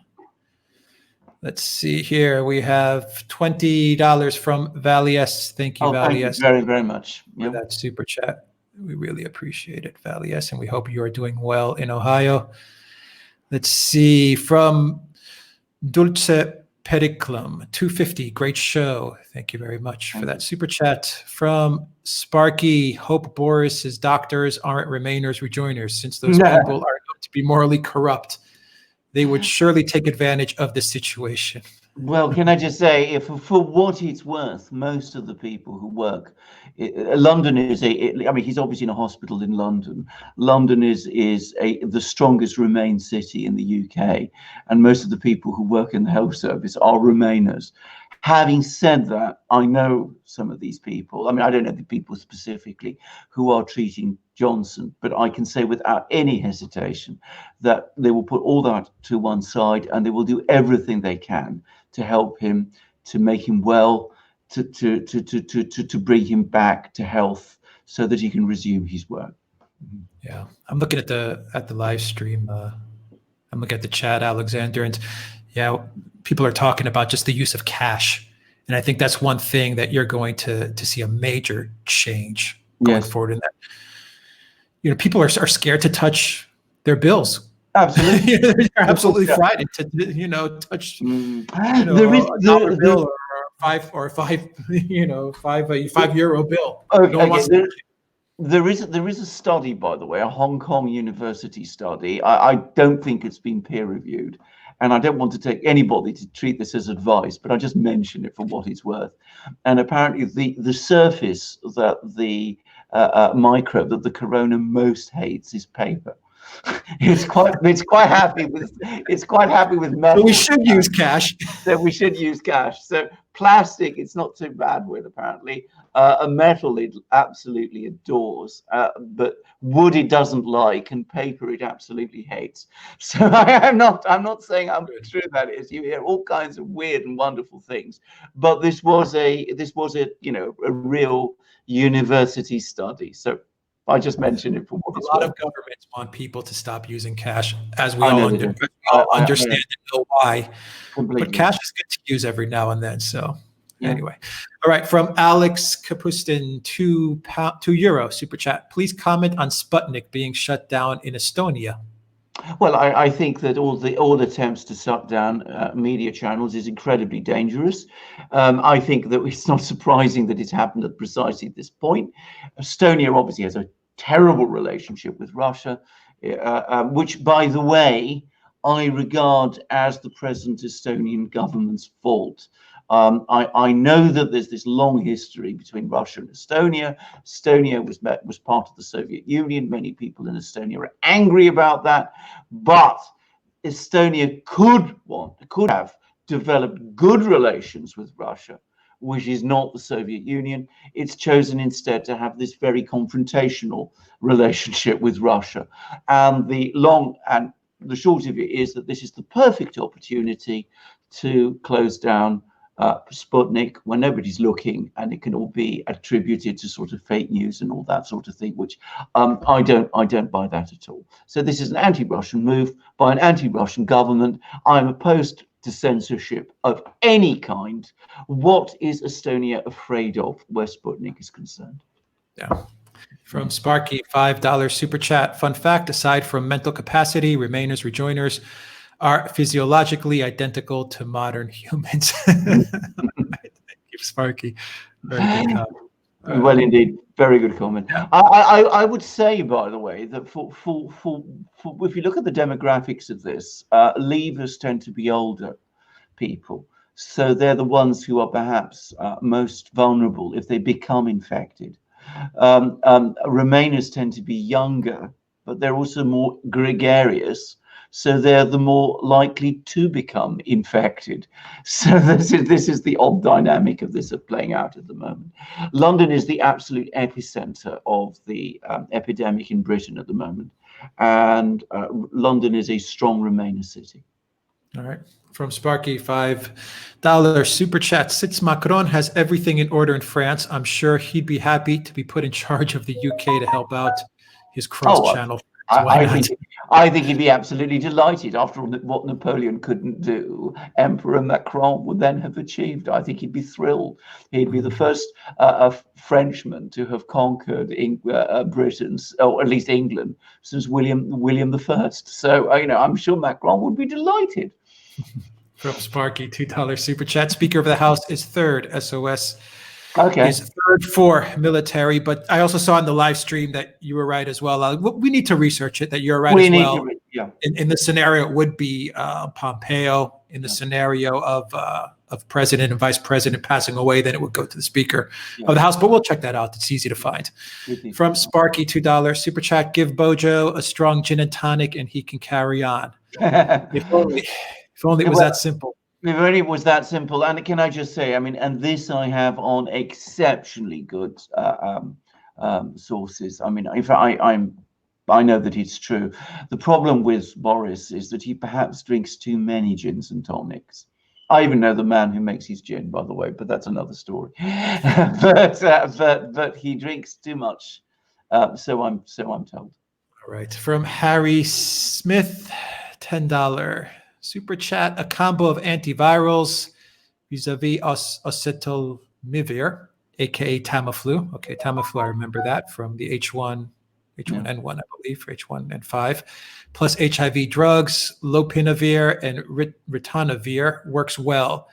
A: Let's see here. We have $20 from Valies. Thank you, Valies.
B: Thank you very, very much.
A: For that super chat. We really appreciate it, Valies, and we hope you are doing well in Ohio. Let's see, from Dulce Periclum, 250, great show. Thank you very much for that super chat. From Sparky, hope Boris's doctors aren't Remainers rejoiners, since those people are going to be morally corrupt. They would surely take advantage of the situation.
B: Well, can I just say, if for what it's worth, most of the people who work, London is I mean, he's obviously in a hospital in London. London is the strongest Remain city in the UK, and most of the people who work in the health service are Remainers. Having said that, I know some of these people. I mean, I don't know the people specifically who are treating Johnson, but I can say without any hesitation that they will put all that to one side and they will do everything they can to help him, to make him well, to bring him back to health so that he can resume his work.
A: Yeah, I'm looking at the live stream. I'm looking at the chat, Alexander, and yeah, people are talking about just the use of cash, and I think that's one thing that you're going to see a major change going forward in that. You know, people are scared to touch their bills.
B: Absolutely,
A: they're absolutely frightened to touch $1 bill or five €5 bill.
B: Okay, there is a study, by the way, a Hong Kong university study. I don't think it's been peer reviewed, and I don't want to take anybody to treat this as advice, but I just mention it for what it's worth. And apparently, the surface that the microbe that the corona most hates is paper. It's quite happy with metal.
A: So we should use cash.
B: So we should use cash. So plastic, it's not too bad with, apparently. A metal it absolutely adores, but wood it doesn't like, and paper it absolutely hates. So I'm not saying how true that is. You hear all kinds of weird and wonderful things, but this was a real university study. So I just mentioned it for what it's worth.
A: A lot of governments want people to stop using cash, as we all understand and know why.
B: Completely.
A: But cash is good to use every now and then. So anyway, all right. From Alex Kapustin, €2 super chat. Please comment on Sputnik being shut down in Estonia.
B: Well, I think that all attempts to shut down media channels is incredibly dangerous. I think that it's not surprising that it's happened at precisely this point. Estonia obviously has a terrible relationship with Russia, which, by the way, I regard as the present Estonian government's fault. I know that there's this long history between Russia and Estonia. Estonia was part of the Soviet Union. Many people in Estonia are angry about that, but Estonia could have developed good relations with Russia, which is not the Soviet Union. It's chosen instead to have this very confrontational relationship with Russia, and the long and the short of it is that this is the perfect opportunity to close down Sputnik when nobody's looking, and it can all be attributed to sort of fake news and all that sort of thing, which I don't buy that at all. So this is an anti-Russian move by an anti-Russian government. I'm opposed to censorship of any kind. What is Estonia afraid of where Sputnik is concerned?
A: Yeah. From Sparky, $5 super chat. Fun fact, aside from mental capacity, Remainers, rejoiners are physiologically identical to modern humans. Thank you, Sparky. Very good comment.
B: Well, indeed, very good comment.
A: Yeah.
B: I would say, by the way, that for if you look at the demographics of this, leavers tend to be older people, so they're the ones who are perhaps most vulnerable if they become infected. Remainers tend to be younger, but they're also more gregarious, so they're the more likely to become infected. So this is the odd dynamic of this playing out at the moment. London is the absolute epicenter of the epidemic in Britain at the moment, and London is a strong Remainer city.
A: All right. From Sparky, $5 super chat. Since Macron has everything in order in France, I'm sure he'd be happy to be put in charge of the UK to help out his cross-channel.
B: I think he'd be absolutely delighted. After all, what Napoleon couldn't do, Emperor Macron would then have achieved. I think he'd be thrilled. He'd be the first Frenchman to have conquered Britain, or at least England, since William I. So I'm sure Macron would be delighted.
A: From Sparky, $2 super chat. Speaker of the House is third. SOS
B: okay.
A: is third for military. But I also saw in the live stream that you were right as well. We need to research it, that you're right as well. In the scenario, it would be Pompeo. In the scenario of president and vice president passing away, then it would go to the Speaker of the House. But we'll check that out. It's easy to find. From Sparky, $2 super chat. Give Bojo a strong gin and tonic and he can carry on. If only it was that simple.
B: If only it was that simple. And can I just say, and this I have on exceptionally good sources. If I know that it's true. The problem with Boris is that he perhaps drinks too many gins and tonics. I even know the man who makes his gin, by the way, but that's another story. but he drinks too much. So I'm told.
A: All right. From Harry Smith, $10 super chat. A combo of antivirals vis-a-vis oseltamivir, aka Tamiflu. Okay, Tamiflu, I remember that from the H1N1, I believe, for H1N5, plus HIV drugs, lopinavir and ritonavir works well.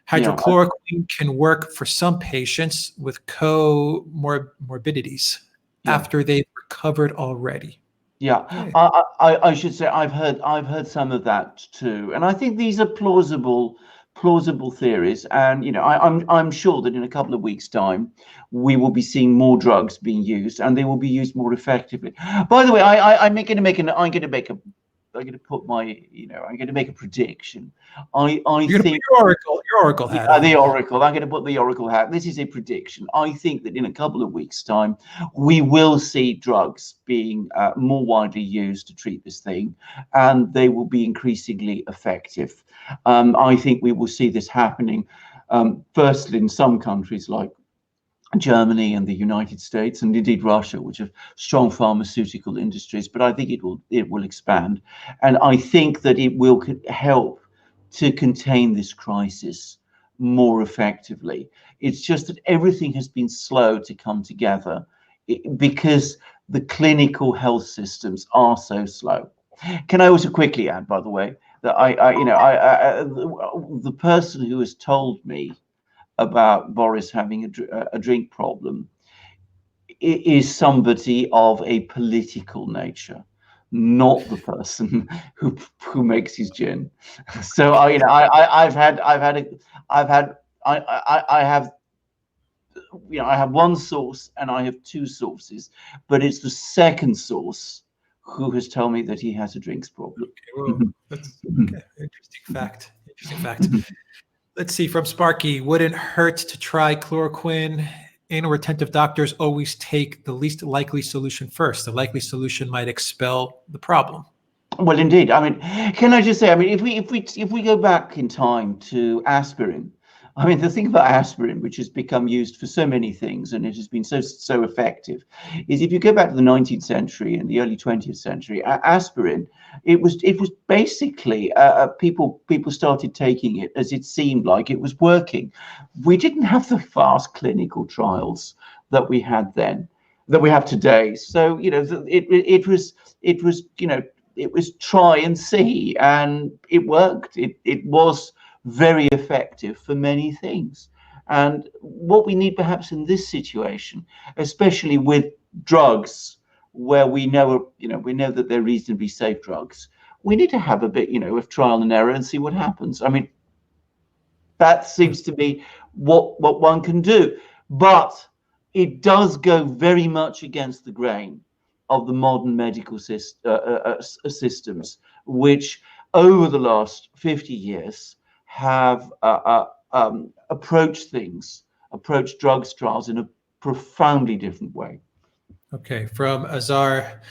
A: Hydrochloroquine can work for some patients with comorbidities after they've recovered already.
B: Yeah, okay. I should say I've heard some of that too, and I think these are plausible theories. And I'm sure that in a couple of weeks' time we will be seeing more drugs being used, and they will be used more effectively. By the way, I'm going to make a prediction. I think
A: your oracle hat.
B: The oracle. I'm going to put the oracle hat. This is a prediction. I think that in a couple of weeks' time, we will see drugs being more widely used to treat this thing, and they will be increasingly effective. I think we will see this happening first in some countries like Germany and the United States, and indeed Russia, which have strong pharmaceutical industries. But I think it will expand, and I think that it will help to contain this crisis more effectively. It's just that everything has been slow to come together because the clinical health systems are so slow. Can I also quickly add, by the way, that the person who has told me about Boris having a drink problem is somebody of a political nature, not the person who makes his gin. So I have one source and I have two sources, but it's the second source who has told me that he has a drinks problem.
A: Okay, well, that's interesting fact. Let's see, from Sparky, wouldn't hurt to try chloroquine. Anal retentive doctors always take the least likely solution first. The likely solution might expel the problem.
B: Well, indeed. I mean, can I just say, I mean, if we go back in time to aspirin, I mean, the thing about aspirin, which has become used for so many things and it has been so effective, is if you go back to the 19th century and the early 20th century, aspirin, it was basically people started taking it as it seemed like it was working. We didn't have the fast clinical trials that we had then, that we have today. So it was it was try and see, and it worked. It was very effective for many things. And what we need perhaps in this situation, especially with drugs where we know that they're reasonably safe drugs, we need to have a bit of trial and error and see what happens. I mean, that seems to be what one can do, but it does go very much against the grain of the modern medical systems, which over the last 50 years have approached drugs trials in a profoundly different way.
A: Okay, from Azar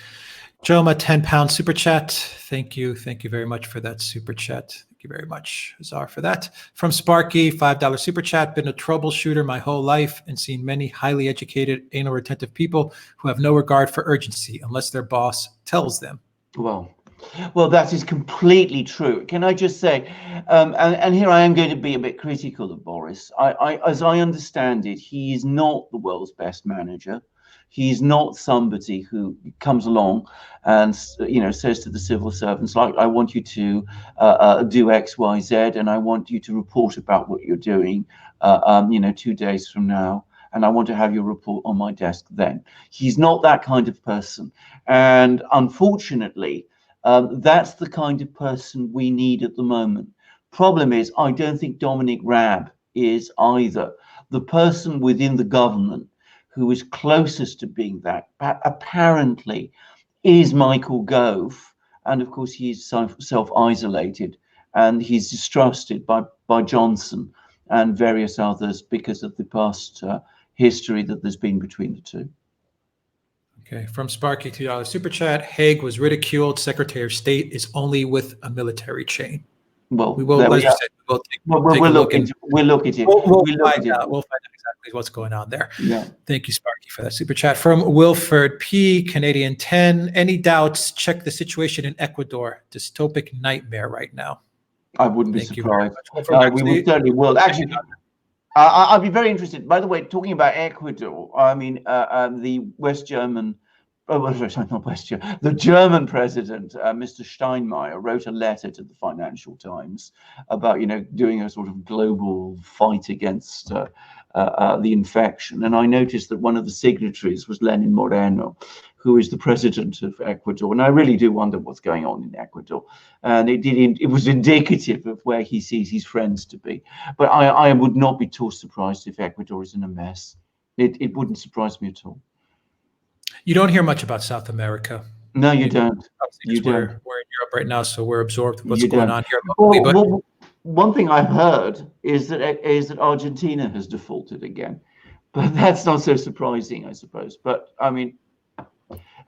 A: Joma, £10 super chat. Thank you very much for that super chat. Thank you very much, Azar, for that. From Sparky, $5 super chat. Been a troubleshooter my whole life and seen many highly educated, anal retentive people who have no regard for urgency unless their boss tells them.
B: Well, that is completely true. Can I just say, and here I am going to be a bit critical of Boris. As I understand it, he is not the world's best manager. He's not somebody who comes along and says to the civil servants, like, I want you to do X, Y, Z, and I want you to report about what you're doing 2 days from now, and I want to have your report on my desk then. He's not that kind of person, and unfortunately that's the kind of person we need at the moment. Problem is, I don't think Dominic Raab is either. The person within the government who is closest to being that, apparently, is Michael Gove. And of course, he's self-isolated and he's distrusted by Johnson and various others because of the past history that there's been between the two.
A: Okay, from Sparky, $2 super chat. Haig was ridiculed. Secretary of State is only with a military chain.
B: Well,
A: we will, as you said, we'll look at it.
B: We'll
A: find out exactly what's going on there.
B: Yeah.
A: Thank you, Sparky, for that super chat. From Wilford P, Canadian 10. Any doubts? Check the situation in Ecuador. Dystopic nightmare right now.
B: I wouldn't be surprised. We certainly will. Actually, I'd be very interested. By the way, talking about Ecuador, I mean, the the German president, Mr. Steinmeier, wrote a letter to the Financial Times about, doing a sort of global fight against the infection. And I noticed that one of the signatories was Lenin Moreno, who is the president of Ecuador. And I really do wonder what's going on in Ecuador. And it was indicative of where he sees his friends to be. But I would not be too surprised if Ecuador is in a mess. It wouldn't surprise me at all.
A: You don't hear much about South America.
B: No, you don't.
A: We're in Europe right now, so we're absorbed with what's going on here.
B: Well, one thing I've heard is that Argentina has defaulted again, but that's not so surprising, I suppose. But I mean,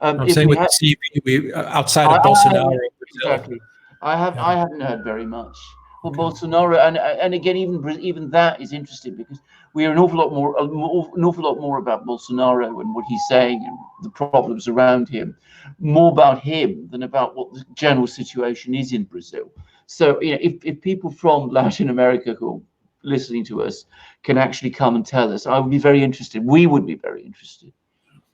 A: I'm saying with the CV, outside of Bolsonaro,
B: exactly. I haven't heard very much. Well, okay. Bolsonaro, and again, even that is interesting because we hear an awful lot more about Bolsonaro and what he's saying and the problems around him, more about him than about what the general situation is in Brazil. So, if people from Latin America who are listening to us can actually come and tell us, I would be very interested. We would be very interested.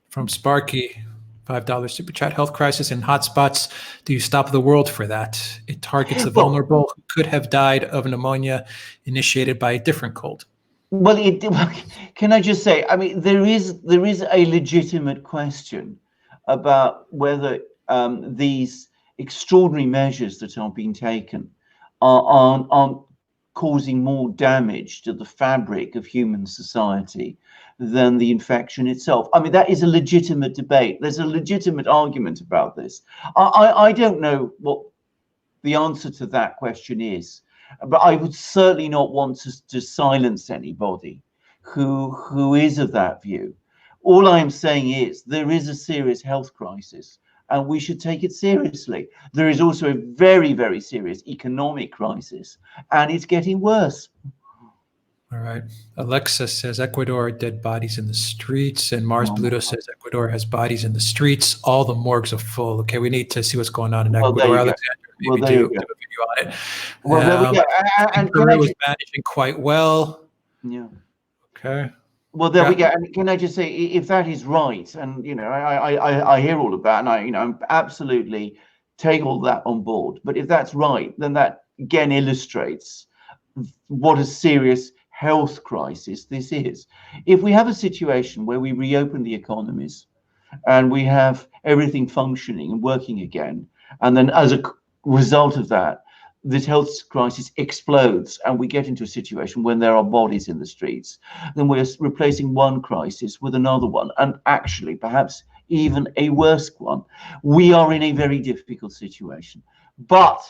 A: From Sparky, $5 super chat. Health crisis in hotspots. Do you stop the world for that? It targets the vulnerable who could have died of pneumonia initiated by a different cold.
B: Well, can I just say, I mean, there is a legitimate question about whether these extraordinary measures that are being taken aren't causing more damage to the fabric of human society than the infection itself. I mean, that is a legitimate debate. There's a legitimate argument about this. I don't know what the answer to that question is, but I would certainly not want to silence anybody who is of that view. All I am saying is there is a serious health crisis, and we should take it seriously. There is also a very, very serious economic crisis, and it's getting worse.
A: All right. Alexa says Ecuador, dead bodies in the streets. And Mars Bluto says Ecuador has bodies in the streets. All the morgues are full. Okay, we need to see what's going on in Ecuador. Alexander, maybe do a video on it.
B: Well, there we go.
A: And Peru is managing quite well.
B: Yeah.
A: Okay.
B: Well, there we go. And can I just say, if that is right, and I hear all of that, and I'm absolutely take all that on board. But if that's right, then that again illustrates what a serious health crisis this is. If we have a situation where we reopen the economies and we have everything functioning and working again, and then as a result of that, this health crisis explodes and we get into a situation when there are bodies in the streets, then we're replacing one crisis with another one, and actually perhaps even a worse one. We are in a very difficult situation. But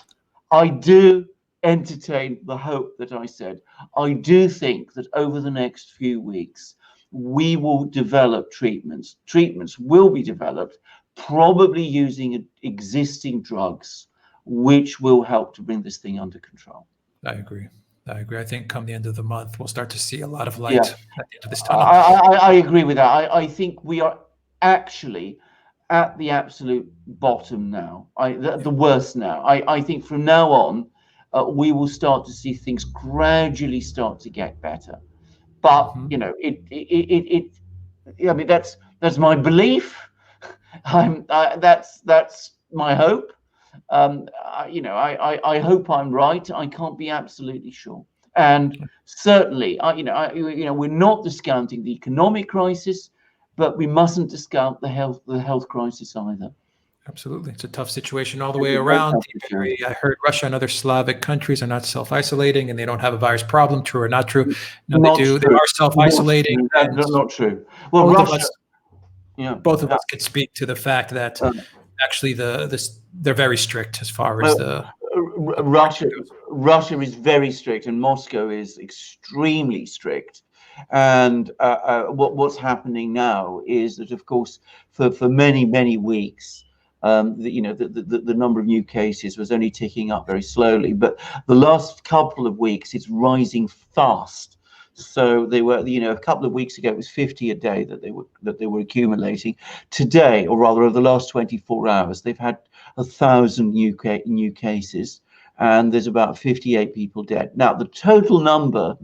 B: I do entertain the hope that I said. I do think that over the next few weeks, we will develop treatments. Treatments will be developed, probably using existing drugs, which will help to bring this thing under control.
A: I agree. I think come the end of the month, we'll start to see a lot of light at the end of this tunnel.
B: I agree with that. I think we are actually at the absolute bottom now, the worst now. I think from now on, we will start to see things gradually start to get better. But I mean, that's my belief. That's my hope. I hope I'm right. I can't be absolutely sure. And certainly, we're not discounting the economic crisis, but we mustn't discount the health crisis either.
A: Absolutely. It's a tough situation all the way around. I heard Russia and other Slavic countries are not self-isolating and they don't have a virus problem. True or not true? No, they do. They are self-isolating.
B: That's not true. Well,
A: both of us could speak to the fact that actually they're very strict as far as
B: Russia is very strict and Moscow is extremely strict. And what's happening now is that, of course, for many weeks, the number of new cases was only ticking up very slowly, but the last couple of weeks it's rising fast. So they were, a couple of weeks ago it was 50 a day that they were accumulating. Today, or rather over the last 24 hours, they've had 1,000 new cases, and there's about 58 people dead. Now, the total number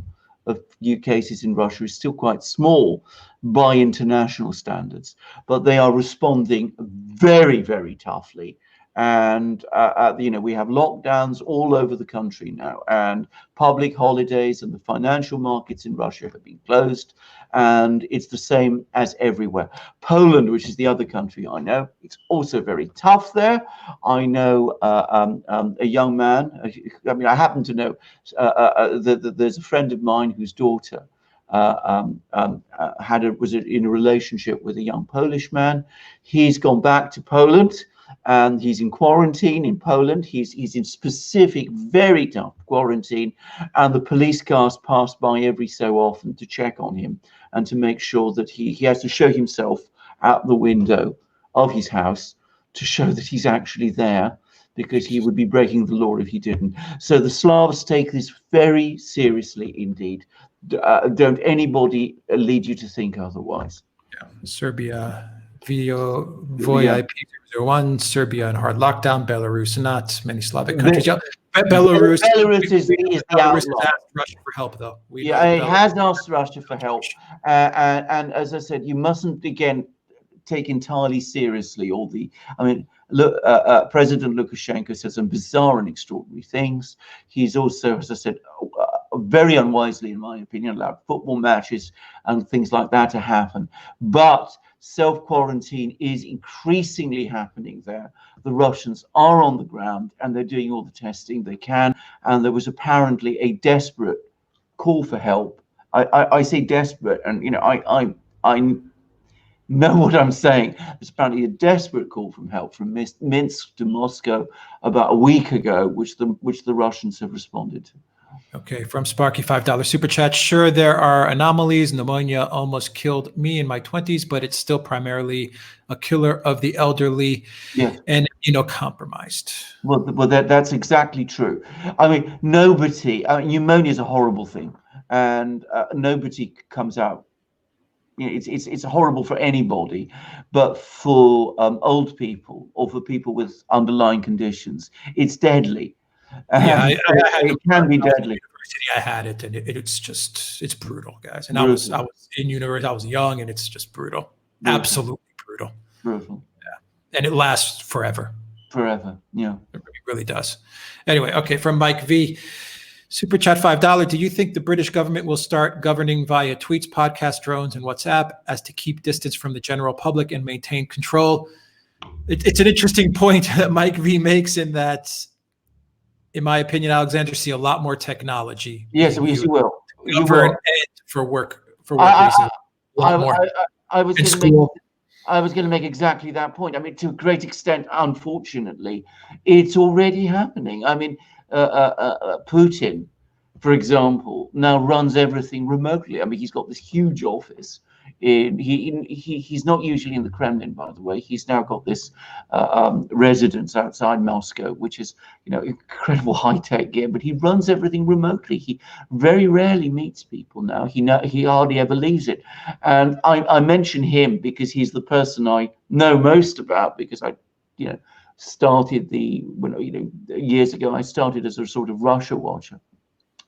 B: of new cases in Russia is still quite small by international standards, but they are responding very, very toughly. And we have lockdowns all over the country now, and public holidays, and the financial markets in Russia have been closed, and it's the same as everywhere. Poland, which is the other country I know, it's also very tough there. I know a young man. I happen to know there's a friend of mine whose daughter was in a relationship with a young Polish man. He's gone back to Poland, and he's in quarantine in Poland. He's in specific, very tough quarantine, and the police cars pass by every so often to check on him and to make sure that he has to show himself out the window of his house to show that he's actually there, because he would be breaking the law if he didn't. So the Slavs take this very seriously indeed. Don't anybody lead you to think otherwise.
A: Yeah, Serbia. VoIP 001, Serbia in hard lockdown, Belarus not, many Slavic countries. Belarus
B: is the outlaw.
A: Has asked Russia for help, though.
B: It has asked Russia for help, and as I said, you mustn't again take entirely seriously all the. Look, President Lukashenko said some bizarre and extraordinary things. He's also, as I said, very unwisely, in my opinion, allowed football matches and things like that to happen. But self-quarantine is increasingly happening there. The Russians are on the ground and they're doing all the testing they can. And there was apparently a desperate call for help. I say desperate, and I know what I'm saying. There's apparently a desperate call from help from Minsk to Moscow about a week ago, which the Russians have responded to.
A: Okay, from Sparky, $5 super chat. Sure, there are anomalies. Pneumonia almost killed me in my 20s, but it's still primarily a killer of the elderly and immunocompromised.
B: Well, that's exactly true. I mean, nobody. Pneumonia is a horrible thing, and nobody comes out. It's horrible for anybody, but for old people or for people with underlying conditions, it's deadly.
A: Yeah, I had
B: It can be deadly.
A: I had it, and it's brutal, guys. And
B: Brutal.
A: I was in university, I was young, and it's just brutal. Absolutely brutal.
B: Brutal.
A: Yeah, and it lasts forever.
B: Forever, yeah.
A: It really does. Anyway, okay, from Mike V. Super chat, $5. Do you think the British government will start governing via tweets, podcasts, drones, and WhatsApp as to keep distance from the general public and maintain control? It's an interesting point that Mike V makes, in that, in my opinion, Alexander, see a lot more technology.
B: Yes, you will. You will.
A: For work reasons.
B: I was going to make exactly that point. I mean, to a great extent, unfortunately, it's already happening. I mean, Putin, for example, now runs everything remotely. I mean, he's got this huge office. He's not usually in the Kremlin, by the way. He's now got this residence outside Moscow, which is, incredible high-tech gear. But he runs everything remotely. He very rarely meets people now. He hardly ever leaves it. And I mention him because he's the person I know most about, because I, started years ago. I started as a sort of Russia watcher.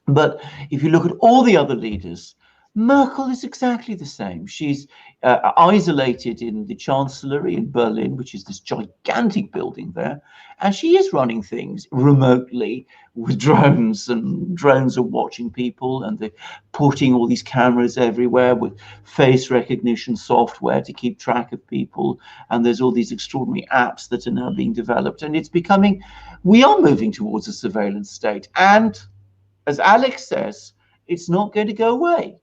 B: But if you look at all the other leaders, Merkel is exactly the same. She's isolated in the Chancellery in Berlin, which is this gigantic building there, and she is running things remotely with drones, and drones are watching people, and they're putting all these cameras everywhere with face recognition software to keep track of people, and there's all these extraordinary apps that are now being developed, and we are moving towards a surveillance state, and as Alex says, it's not going to go away.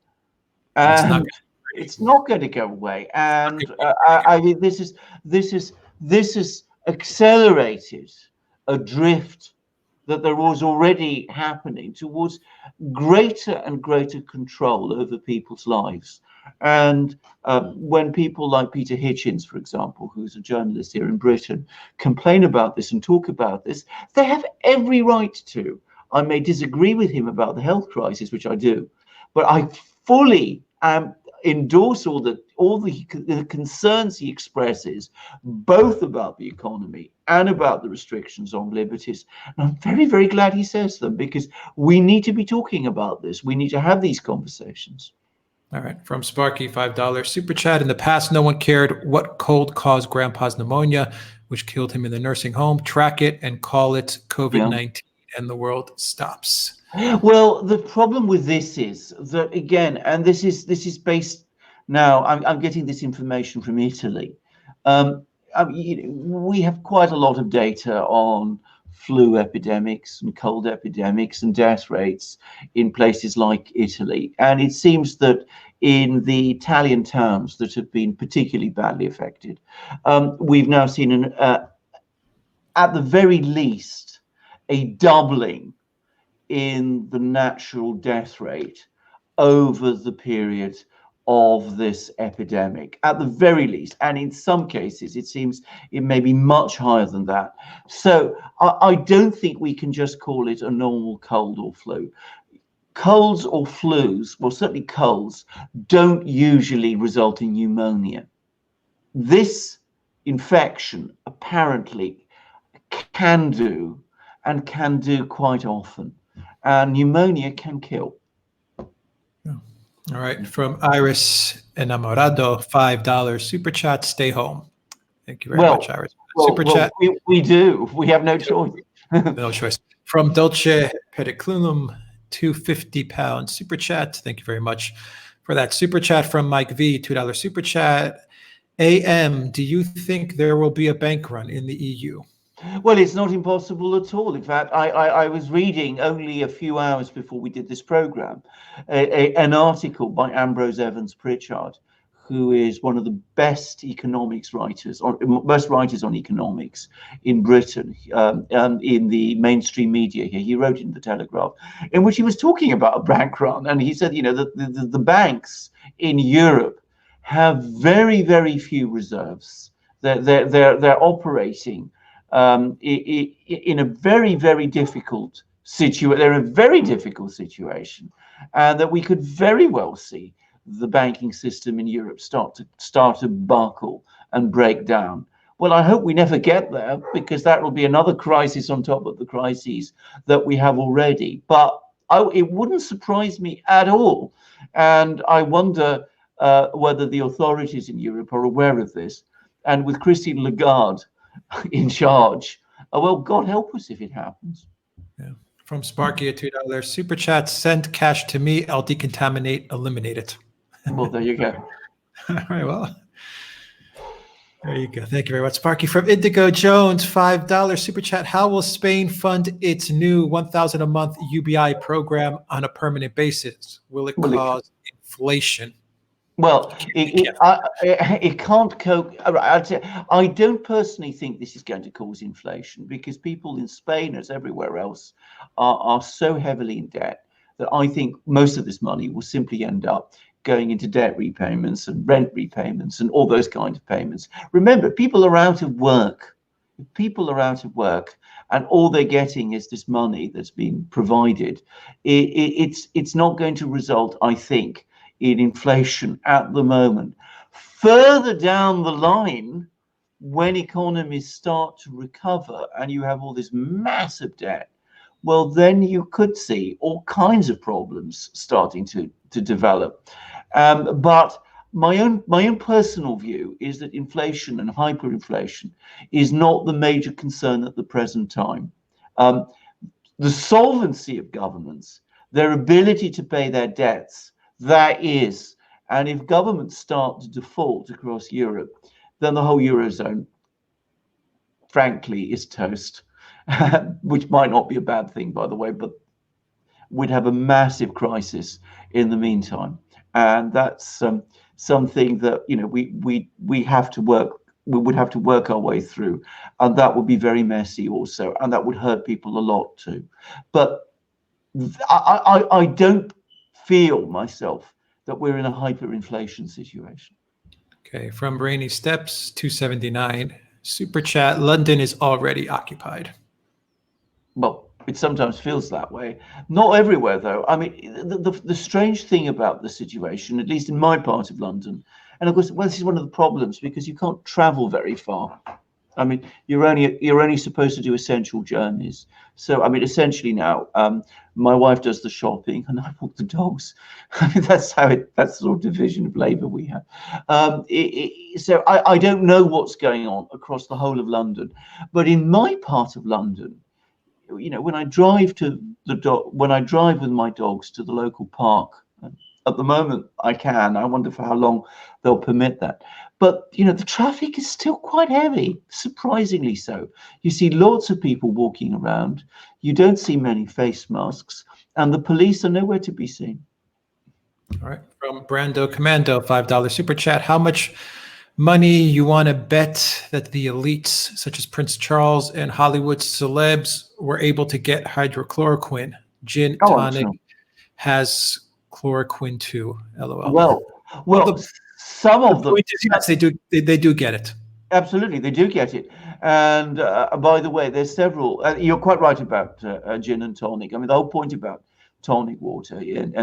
B: It's not going to go away, and I mean, this is accelerated a drift that there was already happening towards greater and greater control over people's lives. And when people like Peter Hitchens, for example, who's a journalist here in Britain, complain about this and talk about this, they have every right to. I may disagree with him about the health crisis, which I do, but I fully endorse all the concerns he expresses, both about the economy and about the restrictions on liberties. And I'm very, very glad he says them, because we need to be talking about this. We need to have these conversations.
A: All right. From Sparky, $5 super chat. In the past, no one cared what cold caused Grandpa's pneumonia, which killed him in the nursing home. Track it and call it COVID-19, and the world stops.
B: Well, the problem with this is that, again, and this is based now. I'm getting this information from Italy. We have quite a lot of data on flu epidemics and cold epidemics and death rates in places like Italy, and it seems that in the Italian towns that have been particularly badly affected, we've now seen at the very least a doubling in the natural death rate over the period of this epidemic, at the very least. And in some cases, it seems it may be much higher than that. So I don't think we can just call it a normal cold or flu. Colds or flus, well, certainly colds, don't usually result in pneumonia. This infection apparently can do, and can do quite often. And pneumonia can kill.
A: All right. From Iris Enamorado, $5 super chat. Stay home. Thank you very much, Iris. Super chat.
B: We do. We have no choice.
A: No choice. From Dolce Pediclunum, £250 super chat. Thank you very much for that super chat. From Mike V, $2 super chat. AM, do you think there will be a bank run in the EU?
B: Well, it's not impossible at all. In fact, I was reading only a few hours before we did this program an article by Ambrose Evans Pritchard, who is one of the best economics writers, or most writers on economics in Britain, in the mainstream media here. He wrote in the Telegraph, in which he was talking about a bank run, and he said, that the banks in Europe have very, very few reserves. They're operating in a very, very difficult situation. They're in a very difficult situation, and that we could very well see the banking system in Europe start to buckle and break down. Well, I hope we never get there, because that will be another crisis on top of the crises that we have already. But it wouldn't surprise me at all, and I wonder whether the authorities in Europe are aware of this. And with Christine Lagarde in charge, well, God help us if it happens.
A: Yeah. From Sparky, a $2 super chat: send cash to me, I'll decontaminate, eliminate it.
B: Well, there you go.
A: All right, well, there you go. Thank you very much, Sparky. From Indigo Jones, $5 super chat: how will Spain fund its new 1,000 a month UBI program on a permanent basis? Will it cause inflation?
B: Well, it can't cope. I don't personally think this is going to cause inflation, because people in Spain, as everywhere else, are so heavily in debt that I think most of this money will simply end up going into debt repayments and rent repayments and all those kind of payments. Remember, people are out of work. People are out of work, and all they're getting is this money that's being provided. It's not going to result, I think, in inflation at the moment. Further down the line, when economies start to recover and you have all this massive debt, well, then you could see all kinds of problems starting to develop. But my own personal view is that inflation and hyperinflation is not the major concern at the present time. The solvency of governments, their ability to pay their debts, that is, and if governments start to default across Europe, then the whole Eurozone, frankly, is toast, which might not be a bad thing, by the way, but we'd have a massive crisis in the meantime. And that's something that, we have to work. We would have to work our way through, and that would be very messy also, and that would hurt people a lot too. But I don't feel myself that we're in a hyperinflation situation.
A: Okay, from Rainy Steps, 279 super chat: London is already occupied.
B: Well, it sometimes feels that way. Not everywhere, though. I mean, the strange thing about the situation, at least in my part of London, and of course, well, this is one of the problems, because you can't travel very far. I mean, you're only supposed to do essential journeys. So, I mean, essentially now, my wife does the shopping and I walk the dogs. I mean, that's the sort of division of labor we have. So I don't know what's going on across the whole of London, but in my part of London, when I drive with my dogs to the local park, at the moment I can. I wonder for how long they'll permit that. But, the traffic is still quite heavy, surprisingly so. You see lots of people walking around. You don't see many face masks, and the police are nowhere to be seen.
A: All right. From Brando Commando, $5 super chat: how much money you want to bet that the elites, such as Prince Charles and Hollywood celebs, were able to get hydrochloroquine? Gin tonic has chloroquine too. LOL.
B: Well, some of them.
A: Yes, they do get it.
B: Absolutely, they do get it. And by the way, there's several. You're quite right about gin and tonic. I mean, the whole point about tonic water, and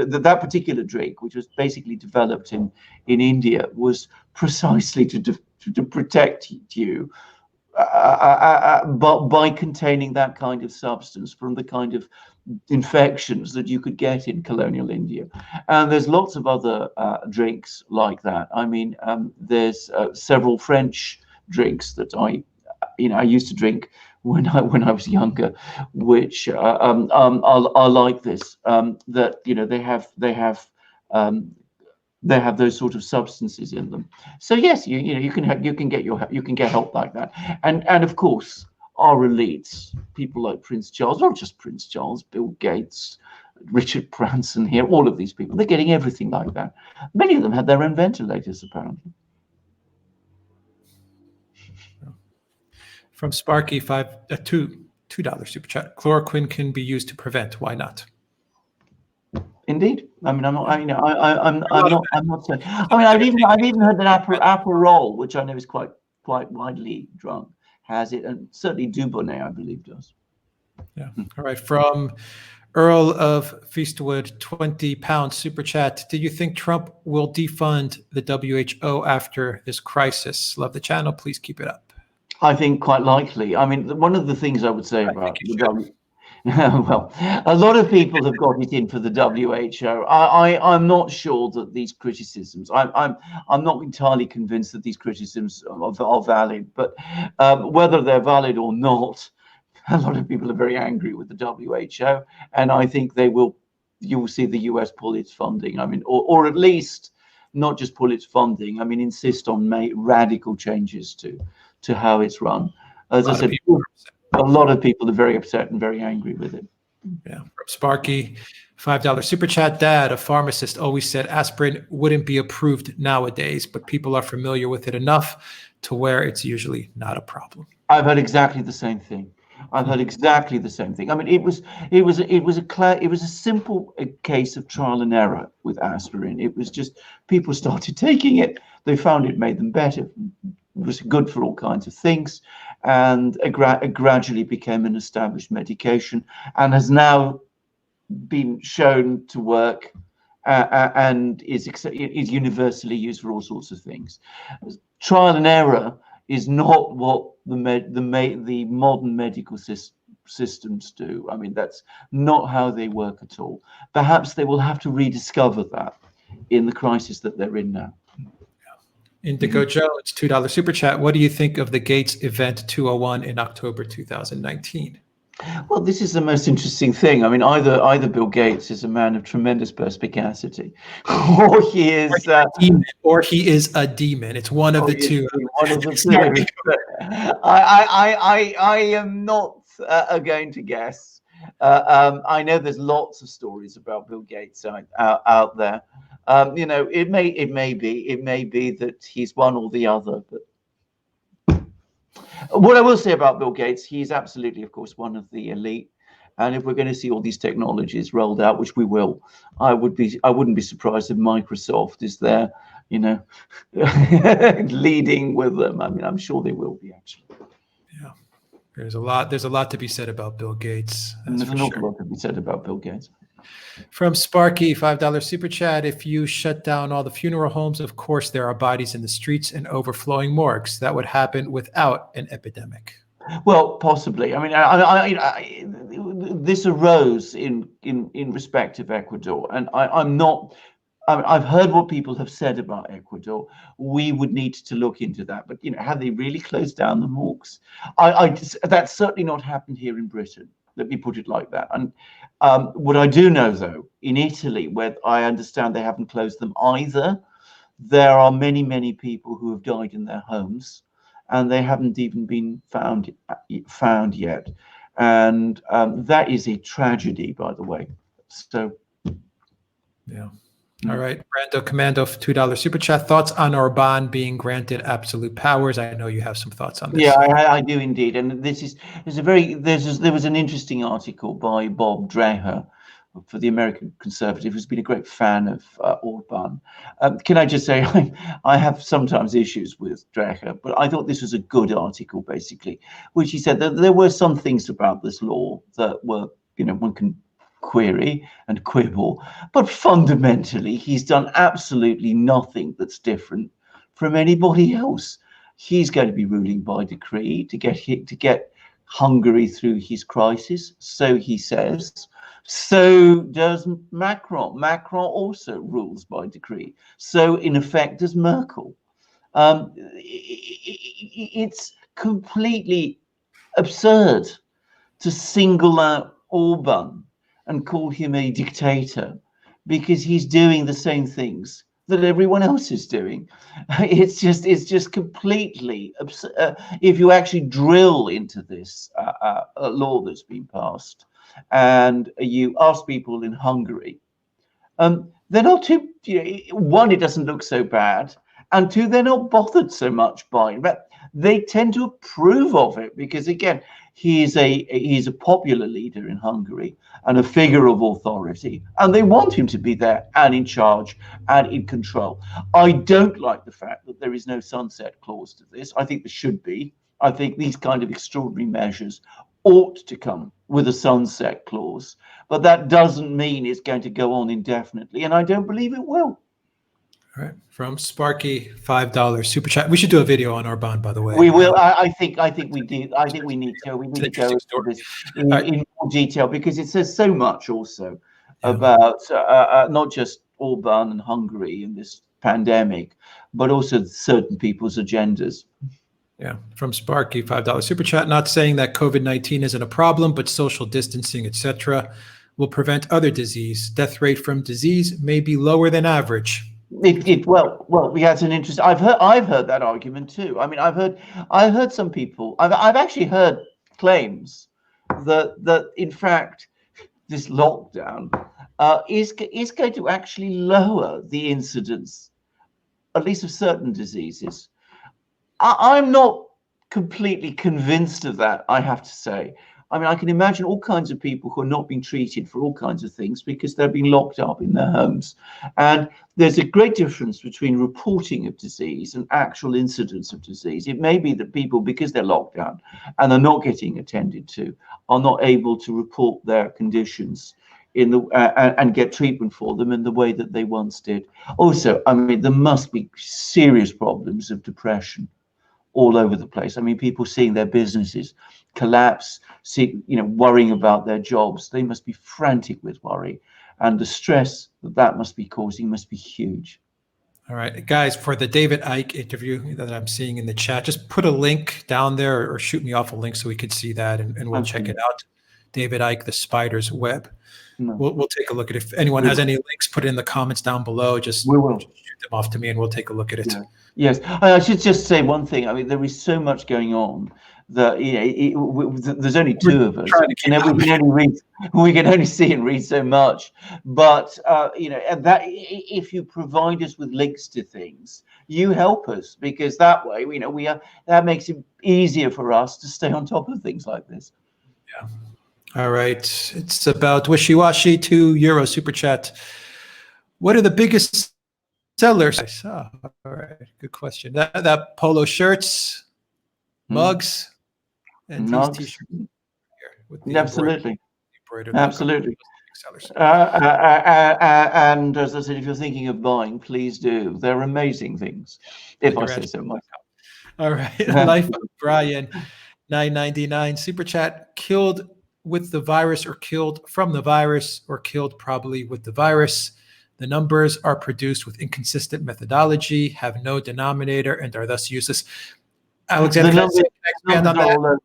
B: that particular drink, which was basically developed in India, was precisely to protect you, but by containing that kind of substance from the kind of infections that you could get in colonial India. And there's lots of other drinks like that. I mean, there's several French drinks that I used to drink when I was younger, which are like this. That they have those sort of substances in them. So yes, you can get help like that. And of course, our elites, people like Prince Charles, not just Prince Charles, Bill Gates, Richard Branson here, all of these people, they're getting everything like that. Many of them had their own ventilators, apparently.
A: From Sparky, $2 super chat. Chloroquine can be used to prevent. Why not?
B: Indeed. I mean, I'm not. I'm not saying. I mean, I've even heard that Aperol, which I know is quite widely drunk, has it, and certainly Dubonnet, I believe, does.
A: Yeah. All right. From Earl of Feastwood, £20 super chat. Do you think Trump will defund the WHO after this crisis? Love the channel. Please keep it up.
B: I think quite likely. I mean, one of the things I would say about the well, a lot of people have got it in for the WHO. I'm not sure that these criticisms. I'm not entirely convinced that these criticisms are valid. But whether they're valid or not, a lot of people are very angry with the WHO, and I think you will see the US pull its funding. I mean, or at least not just pull its funding. I mean, insist on radical changes to how it's run. As I said, a lot of people are very upset and very angry with it.
A: Yeah. From Sparky, $5 super chat. Dad, a pharmacist, always said aspirin wouldn't be approved nowadays, but people are familiar with it enough to where it's usually not a problem.
B: I've heard exactly the same thing. I've heard exactly the same thing. I mean, it was a simple case of trial and error with aspirin. It was just people started taking it. They found it made them better. It was good for all kinds of things, and it gradually became an established medication, and has now been shown to work and is universally used for all sorts of things. Trial and error is not what the modern medical systems do. I mean, that's not how they work at all. Perhaps they will have to rediscover that in the crisis that they're in now.
A: Indigo Jones, $2 super chat. What do you think of the Gates Event 201 in October 2019?
B: Well, this is the most interesting thing. I mean, either Bill Gates is a man of tremendous perspicacity, or he is a
A: demon. It's one of the two.
B: One of the two. I am not going to guess. I know there's lots of stories about Bill Gates out there. You know, it may be that he's one or the other, but. What I will say about Bill Gates, he's absolutely, of course, one of the elite. And if we're going to see all these technologies rolled out, which we will, I wouldn't be surprised if Microsoft is there, you know, leading with them. I mean, I'm sure they will be, actually.
A: Yeah, there's a lot to be said about Bill Gates.
B: There's an awful lot to be said about Bill Gates.
A: From Sparky, $5 super chat. If you shut down all the funeral homes, of course there are bodies in the streets and overflowing morgues. That would happen without an epidemic.
B: Well, possibly. I mean, this arose in respect of Ecuador, and I've heard what people have said about Ecuador. We would need to look into that. But, you know, have they really closed down the morgues? That's certainly not happened here in Britain. Let me put it like that. And what I do know, though, in Italy, where I understand they haven't closed them either, there are many, many people who have died in their homes, and they haven't even been found yet. And that is a tragedy, by the way. So,
A: yeah. All right, Brando Commando, $2 super chat. Thoughts on Orban being granted absolute powers? I know you have some thoughts on this.
B: Yeah, I do indeed. And there was an interesting article by Bob Dreher for the American Conservative, who's been a great fan of Orban. Can I just say, I have sometimes issues with Dreher, but I thought this was a good article, basically, which he said that there were some things about this law that were, you know, one can query and quibble, but fundamentally he's done absolutely nothing that's different from anybody else. He's going to be ruling by decree to get Hungary through his crisis, so he says. So does Macron. Macron also rules by decree. So in effect does Merkel. It's completely absurd to single out Orban and call him a dictator, because he's doing the same things that everyone else is doing. It's just completely if you actually drill into this law that's been passed, and you ask people in Hungary, they're not too, one, it doesn't look so bad, and two, they're not bothered so much by it, but they tend to approve of it because, again, he's a popular leader in Hungary and a figure of authority, and they want him to be there and in charge and in control. I don't like the fact that there is no sunset clause to this. I think there should be. I think these kind of extraordinary measures ought to come with a sunset clause, but that doesn't mean it's going to go on indefinitely, and I don't believe it will.
A: All right, from Sparky, $5 super chat. We should do a video on Orban, by the way.
B: We will. I think we do. I think we need to. We need to go into this in more detail because it says so much also about not just Orban and Hungary and this pandemic, but also certain people's agendas.
A: Yeah, from Sparky, $5 super chat. Not saying that COVID-19 isn't a problem, but social distancing, etc., will prevent other disease. Death rate from disease may be lower than average.
B: Well, we had an interest. I've heard that argument too. I mean, I've heard some people. I've actually heard claims that in fact this lockdown is going to actually lower the incidence, at least of certain diseases. I'm not completely convinced of that, I have to say. I mean, I can imagine all kinds of people who are not being treated for all kinds of things because they're being locked up in their homes. And there's a great difference between reporting of disease and actual incidence of disease. It may be that people, because they're locked down and are not getting attended to, are not able to report their conditions in the and get treatment for them in the way that they once did. Also, I mean, there must be serious problems of depression all over the place. I mean, people seeing their businesses collapse, worrying about their jobs. They must be frantic with worry, and the stress that must be causing must be huge.
A: All right, guys, for the David Icke interview that I'm seeing in the chat, just put a link down there or shoot me off a link so we could see that, and we'll check it out. David Icke, the Spider's Web. No. We'll take a look at it. If anyone has any links, put it in the comments down below. Just shoot them off to me and we'll take a look at it. Yeah.
B: Yes, I should just say one thing. I mean, there is so much going on that there's only two of us, we can only see and read so much. But and that if you provide us with links to things, you help us, because that way that makes it easier for us to stay on top of things like this.
A: Yeah. All right, it's about wishy-washy. €2 super chat. What are the biggest sellers? Oh, all right, good question. That polo shirts, mugs, and these t-shirts here with the
B: absolutely.
A: Sellers.
B: And as I said, if you're thinking of buying, please do. They're amazing things, if I say so myself.
A: All right, Life of Brian, $9.99 super chat. Killed with the virus or killed from the virus or killed probably with the virus. The numbers are produced with inconsistent methodology, have no denominator, and are thus useless. Alexander, can I expand on that?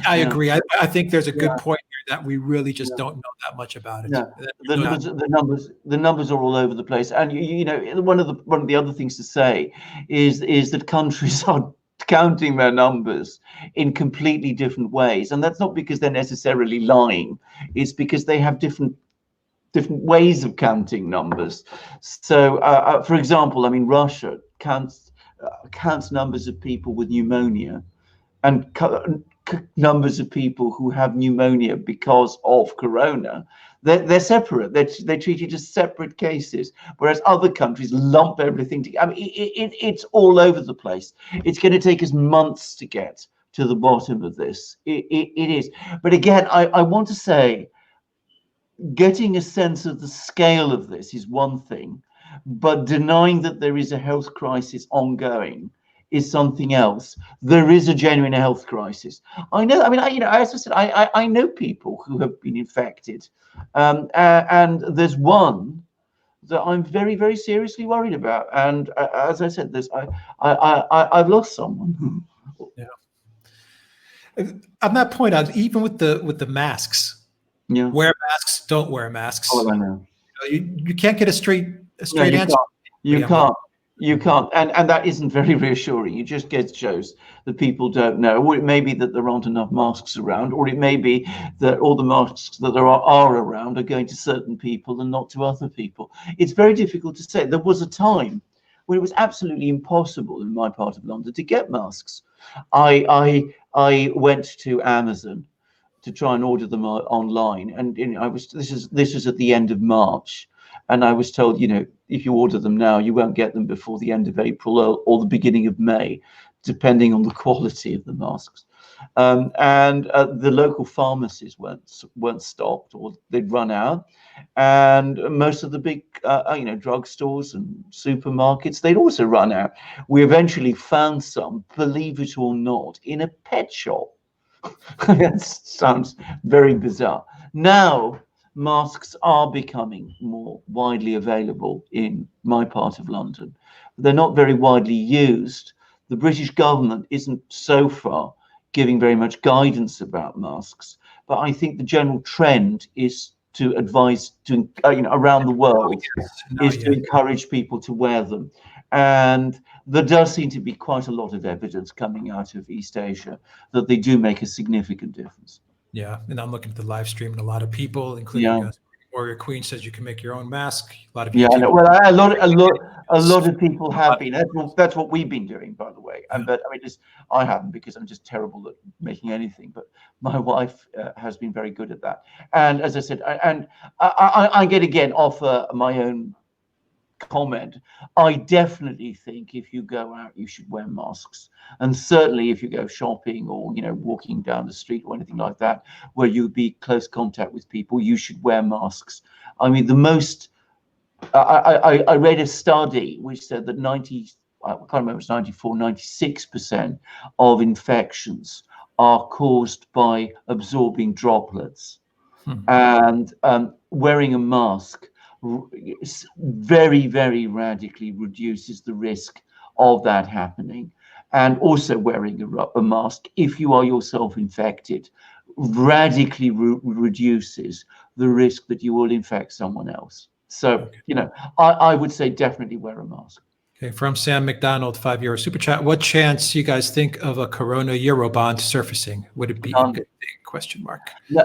A: I agree. I think there's a good point here that we really just don't know that much about it.
B: Yeah. The numbers are all over the place, and one of the other things to say is that countries are counting their numbers in completely different ways, and that's not because they're necessarily lying. It's because they have different ways of counting numbers. So, for example, I mean, Russia counts numbers of people with pneumonia and numbers of people who have pneumonia because of corona. They're separate. They're treated as separate cases, whereas other countries lump everything together. I mean, it's all over the place. It's going to take us months to get to the bottom of this. It is. But again, I want to say, getting a sense of the scale of this is one thing, but denying that there is a health crisis ongoing is something else. There is a genuine health crisis. I know. I mean, as I said, I know people who have been infected, and there's one that I'm very, very seriously worried about. And as I said, I've lost someone.
A: Yeah. On that point, even with the masks, wear masks, don't wear masks.
B: Oh, I know.
A: You can't get a straight answer.
B: You can't. You can't, and that isn't very reassuring. It just shows that people don't know, or it may be that there aren't enough masks around, or it may be that all the masks that there are around are going to certain people and not to other people. It's very difficult to say. There was a time when it was absolutely impossible in my part of London to get masks. I went to Amazon to try and order them online, and this is at the end of March. And I was told, if you order them now, you won't get them before the end of April or the beginning of May, depending on the quality of the masks. And the local pharmacies weren't stocked, or they'd run out. And most of the big, drugstores and supermarkets, they'd also run out. We eventually found some, believe it or not, in a pet shop. That sounds very bizarre. Now, masks are becoming more widely available in my part of London. They're not very widely used. The British government isn't so far giving very much guidance about masks, but I think the general trend is to advise around the world to encourage people to wear them. And there does seem to be quite a lot of evidence coming out of East Asia that they do make a significant difference.
A: Yeah, and I'm looking at the live stream, and a lot of people, including Warrior Queen, says you can make your own mask. A lot of
B: well, a lot of people have been. That's what we've been doing, by the way. Yeah. But I haven't, because I'm just terrible at making anything. But my wife has been very good at that. And as I said, I get again offer my own comment. I definitely think if you go out, you should wear masks, and certainly if you go shopping or walking down the street or anything like that where you would be close contact with people, you should wear masks. I mean, the most I read a study which said that I can't remember, it's 96% of infections are caused by absorbing droplets. And wearing a mask very, very radically reduces the risk of that happening. And also wearing a mask, if you are yourself infected, radically reduces the risk that you will infect someone else. So, I would say definitely wear a mask.
A: Okay, from Sam McDonald, €5 super chat. What chance you guys think of a Corona Eurobond surfacing? Would it be a good thing? ?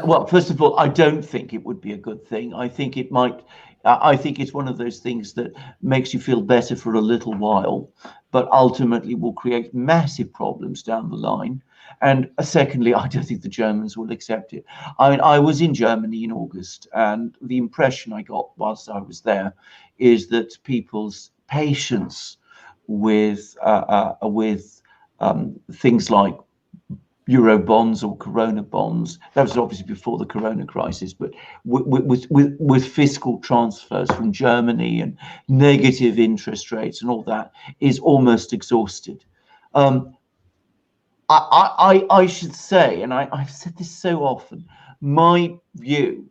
B: Well, first of all, I don't think it would be a good thing. I think it might. I think it's one of those things that makes you feel better for a little while, but ultimately will create massive problems down the line. And secondly, I don't think the Germans will accept it. I mean, I was in Germany in August, and the impression I got whilst I was there is that people's patience with things like Euro bonds or Corona bonds, that was obviously before the Corona crisis, but with fiscal transfers from Germany and negative interest rates and all that, is almost exhausted. I should say, and I've said this so often, my view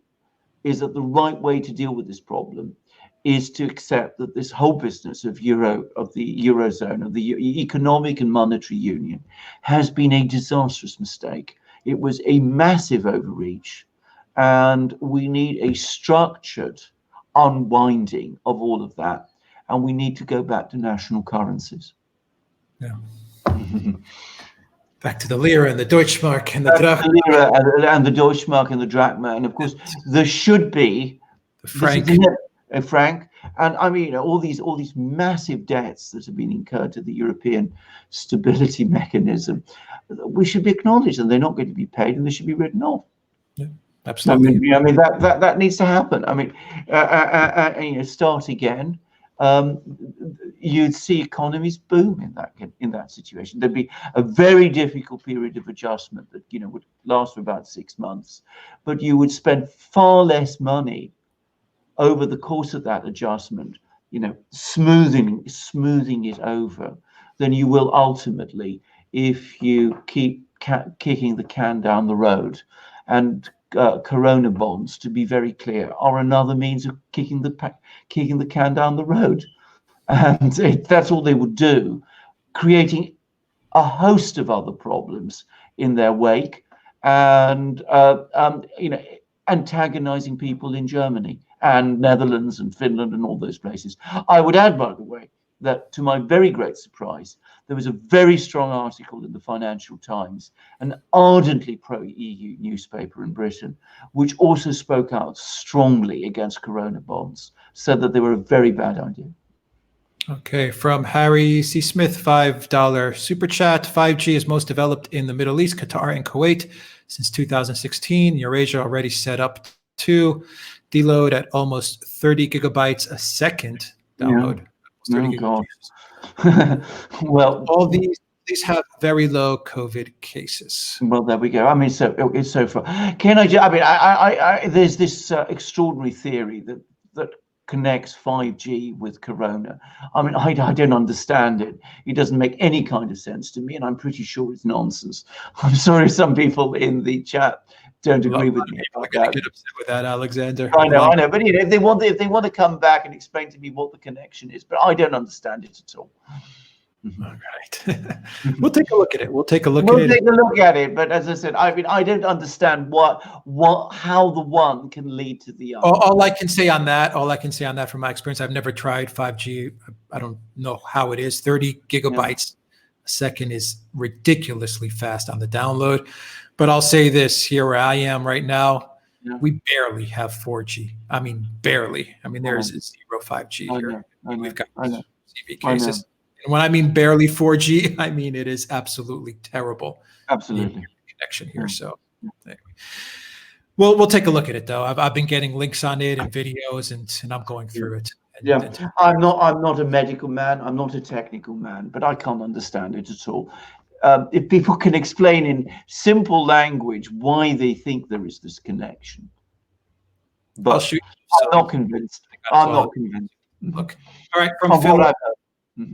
B: is that the right way to deal with this problem is to accept that this whole business of the Eurozone, of the economic and monetary union, has been a disastrous mistake. It was a massive overreach, and we need a structured unwinding of all of that, and we need to go back to national currencies.
A: Yeah. Back to the lira and the Deutschmark and the drachma.
B: The lira and the Deutschmark and the drachma, and of course there should be
A: the franc.
B: A franc, and I mean, all these massive debts that have been incurred to the European stability mechanism, we should be acknowledged, and they're not going to be paid, and they should be written off.
A: Yeah, absolutely.
B: I mean that needs to happen. I mean, start again. You'd see economies boom in that situation. There'd be a very difficult period of adjustment that would last for about 6 months, but you would spend far less money over the course of that adjustment, smoothing it over, than you will ultimately if you keep kicking the can down the road. And Corona bonds, to be very clear, are another means of kicking the can down the road, and that's all they would do, creating a host of other problems in their wake, and antagonizing people in Germany and Netherlands and Finland and all those places. I would add, by the way, that to my very great surprise, there was a very strong article in the Financial Times, an ardently pro-EU newspaper in Britain, which also spoke out strongly against Corona bonds, said that they were a very bad idea.
A: Okay, from Harry C. Smith, $5 super chat. 5G is most developed in the Middle East, Qatar, and Kuwait since 2016. Eurasia already set up to deload at almost 30 gigabytes a second. Download.
B: Yeah. Oh, God. Well,
A: all these have very low COVID cases.
B: Well, there we go. I mean, so it's so far. Can I? I mean, I there's this extraordinary theory that connects 5G with Corona. I mean, I don't understand it. It doesn't make any kind of sense to me, and I'm pretty sure it's nonsense. I'm sorry, some people in the chat don't agree with me.
A: I'm going to get upset with that, Alexander.
B: I know. But if they want to come back and explain to me what the connection is, but I don't understand it at all.
A: All right. We'll take a look at it. We'll take a look
B: at it. But as I said, I mean, I don't understand how the one can lead to the other.
A: All I can say on that from my experience, I've never tried 5G. I don't know how it is. 30 gigabytes a second is ridiculously fast on the download. But I'll say this, here where I am right now, we barely have 4G. I mean, barely. I mean, there's zero 5G here. We've got CV cases. And when I mean barely 4G, I mean it is absolutely terrible.
B: Absolutely.
A: Connection here. So anyway. We'll take a look at it though. I've been getting links on it and videos and I'm going through it.
B: I'm not a medical man, I'm not a technical man, but I can't understand it at all. If people can explain in simple language why they think there is this connection. But I'm not convinced.
A: Look. All right, from Philip.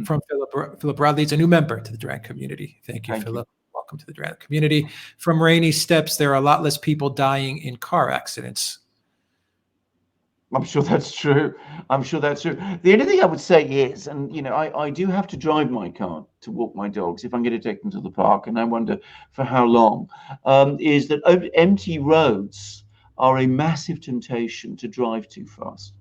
A: From Philip Bradley, it's a new member to the Durant community. Thank you, Philip. Welcome to the Durant community. From Rainy Steps, there are a lot less people dying in car accidents.
B: I'm sure that's true. The only thing I would say is, and you know, I do have to drive my car to walk my dogs if I'm going to take them to the park, and I wonder for how long, is that empty roads are a massive temptation to drive too fast.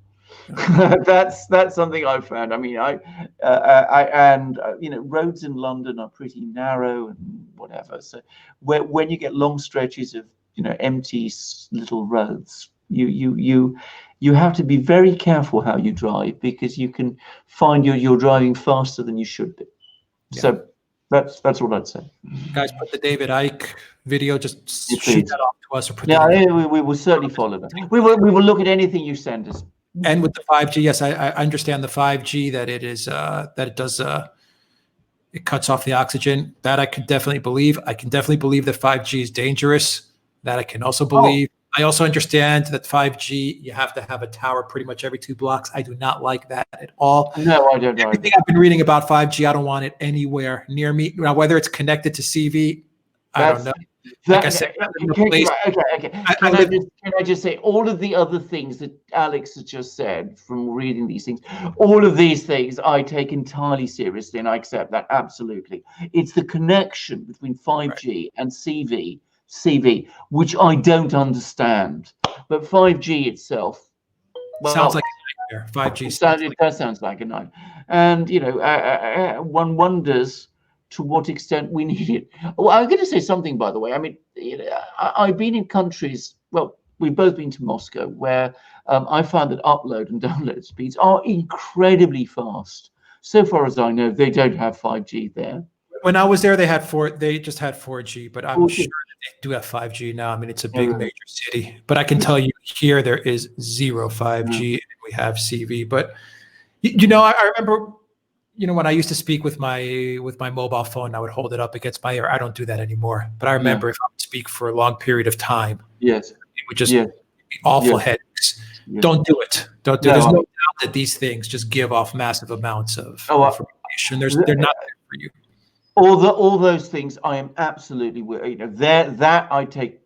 B: That's something I've found. I mean, you know, roads in London are pretty narrow and whatever. So when you get long stretches of, you know, empty little roads, you have to be very careful how you drive, because you can find you're driving faster than you should be. Yeah. So that's what I'd say.
A: Guys, put the David Icke video, just shoot that off to us. Or put
B: we will certainly follow that. We will look at anything you send us.
A: And with the 5G, yes, I understand the 5G that it is that it does it cuts off the oxygen. That I can definitely believe. I can definitely believe that 5G is dangerous. That I can also believe. I also understand that 5G, you have to have a tower pretty much every 2 blocks. I do not like that at all.
B: No, I don't know.
A: Everything I've been reading about 5G, I don't want it anywhere near me. Now, whether it's connected to CV, I don't know. Like I said,
B: okay. Can I just say all of the other things that Alex has just said from reading these things, all of these things I take entirely seriously, and I accept that absolutely. It's the connection between 5G and CV, which I don't understand. But 5G itself, well,
A: sounds like a nightmare. 5G
B: sounds like a nightmare, and you know, one wonders to what extent we need it. Well, I'm going to say something, by the way. I mean, you know, I've been in countries, well, we've both been to Moscow, where I found that upload and download speeds are incredibly fast. So far as I know, they don't have 5G there.
A: When I was there, they just had 4G, but I'm sure that they do have 5G now. I mean, it's a big major city, but I can tell you here there is zero 5G, and we have CV. But you know, I remember, you know, when I used to speak with my mobile phone, I would hold it up against my ear. I don't do that anymore. But I remember if I would speak for a long period of time, it would just be awful headaches. Don't do it. Don't do it. There's no doubt that these things just give off massive amounts of information. They're not there for you.
B: All those things I am absolutely, you know, that I take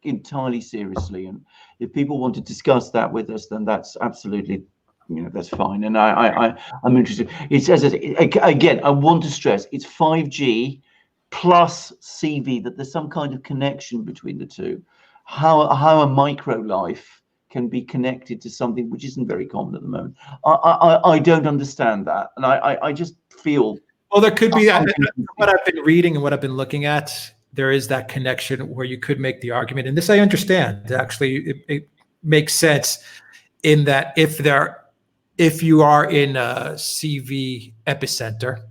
B: entirely seriously. And if people want to discuss that with us, then that's absolutely, you know, that's fine. And I'm interested. It's, as I say, again, I want to stress, it's 5G plus CV, that there's some kind of connection between the two. How a micro life can be connected to something which isn't very common at the moment. I don't understand that, and I just feel.
A: Well, there could be, from what I've been reading and what I've been looking at, there is that connection where you could make the argument, and this I understand. Actually, it makes sense in that if you are in a CV epicenter,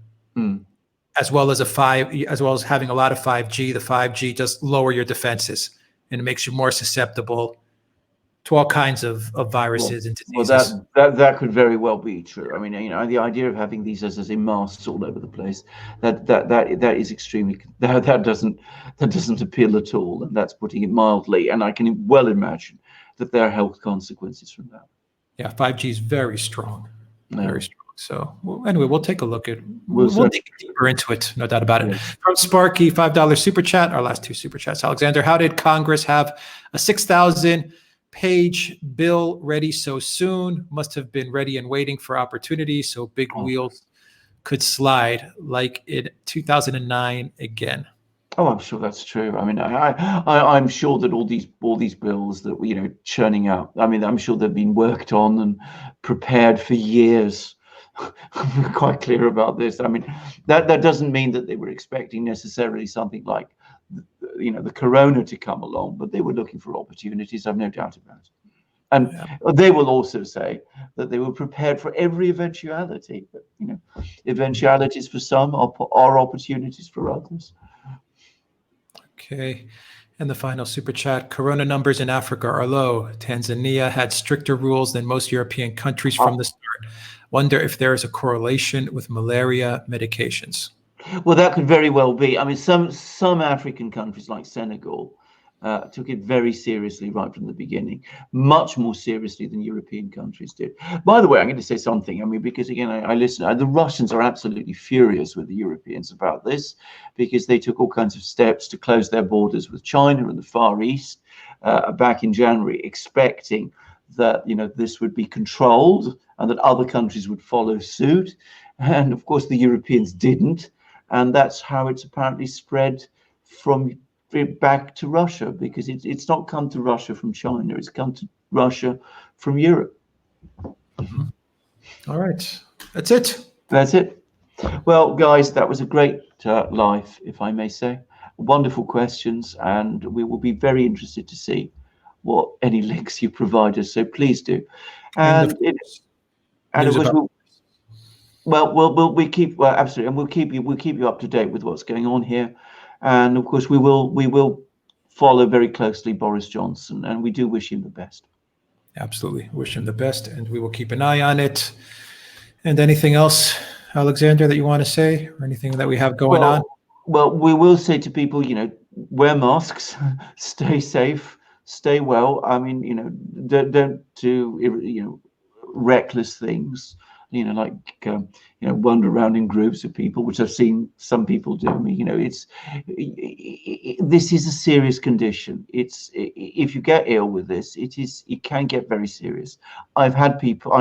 A: as well as having a lot of 5G, the 5G just lower your defenses and it makes you more susceptible to all kinds of viruses and diseases.
B: Well, that could very well be true. I mean, the idea of having these, as I say, masks all over the place, that is extremely, that doesn't appeal at all, and that's putting it mildly. And I can well imagine that there are health consequences from that.
A: Yeah, 5G is very strong, very strong. So anyway, we'll take a look at, we'll dig deeper into it, no doubt about it.
B: Yes.
A: From Sparky, $5 super chat, our last 2 super chats. Alexander, how did Congress have a 6,000-page bill ready so soon? Must have been ready and waiting for opportunity so big wheels could slide like in 2009 again.
B: Oh, I'm sure that's true. I mean, I'm sure that all these bills that we're churning out, I mean, I'm sure they've been worked on and prepared for years. We're quite clear about this. I mean, that doesn't mean that they were expecting necessarily something like, the corona to come along, but they were looking for opportunities. I've no doubt about it. And they will also say that they were prepared for every eventuality. But eventualities for some are opportunities for others.
A: Okay. And the final super chat, corona numbers in Africa are low. Tanzania had stricter rules than most European countries from the start. Wonder if there is a correlation with malaria medications.
B: Well, that could very well be. I mean, some African countries like Senegal took it very seriously right from the beginning, much more seriously than European countries did. By the way, I'm going to say something. I mean, because again, I listen. The Russians are absolutely furious with the Europeans about this, because they took all kinds of steps to close their borders with China and the Far East back in January, expecting that this would be controlled and that other countries would follow suit. And of course, the Europeans didn't, and that's how it's apparently spread from back to Russia, because it's not come to Russia from China, it's come to Russia from Europe.
A: Mm-hmm. All right, that's it.
B: Well, guys, that was a great live, if I may say. Wonderful questions, and we will be very interested to see what any links you provide us, so please do. And of course we keep absolutely, and we'll keep you up to date with what's going on here. And of course, we will follow very closely Boris Johnson, and we do wish him the best.
A: Absolutely, wish him the best, and we will keep an eye on it. And anything else, Alexander, that you want to say, or anything that we have going on?
B: Well, we will say to people, wear masks, stay safe, stay well. I mean, don't do reckless things. Like wander around in groups of people, which I've seen some people do. I mean, this is a serious condition. If you get ill with this, it can get very serious. I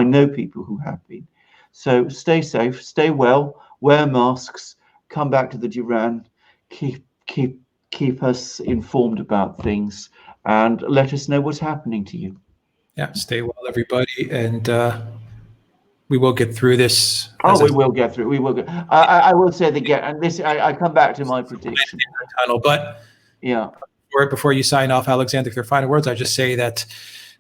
B: know people who have been. So stay safe, stay well, wear masks, come back to the Duran, keep us informed about things, and let us know what's happening to you.
A: Yeah, stay well, everybody, and we will get through this.
B: We will get through. We will get. I will say that again, and this. I come back to my prediction.
A: But
B: yeah,
A: before you sign off, Alexander, with your final words, I just say that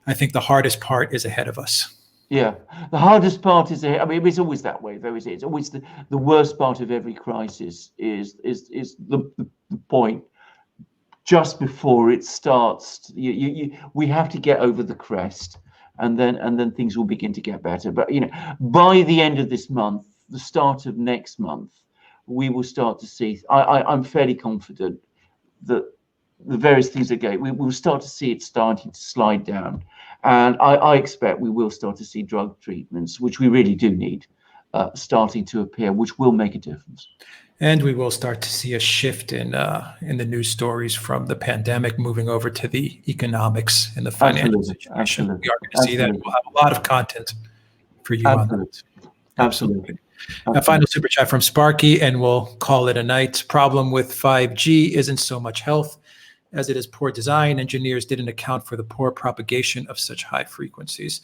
A: I think the hardest part is ahead of us.
B: Yeah, the hardest part is ahead. I mean, it's always that way, though. It's always the worst part of every crisis is the point just before it starts. We have to get over the crest. And then things will begin to get better. But by the end of this month, the start of next month, we will start to see. I'm fairly confident that the various things are going. We will start to see it starting to slide down, and I expect we will start to see drug treatments, which we really do need, starting to appear, which will make a difference.
A: And we will start to see a shift in the news stories from the pandemic moving over to the economics and the financial situation. We are going to see that. We'll have a lot of content for you on that.
B: Absolutely.
A: A final super chat from Sparky, and we'll call it a night. Problem with 5G isn't so much health as it is poor design. Engineers didn't account for the poor propagation of such high frequencies.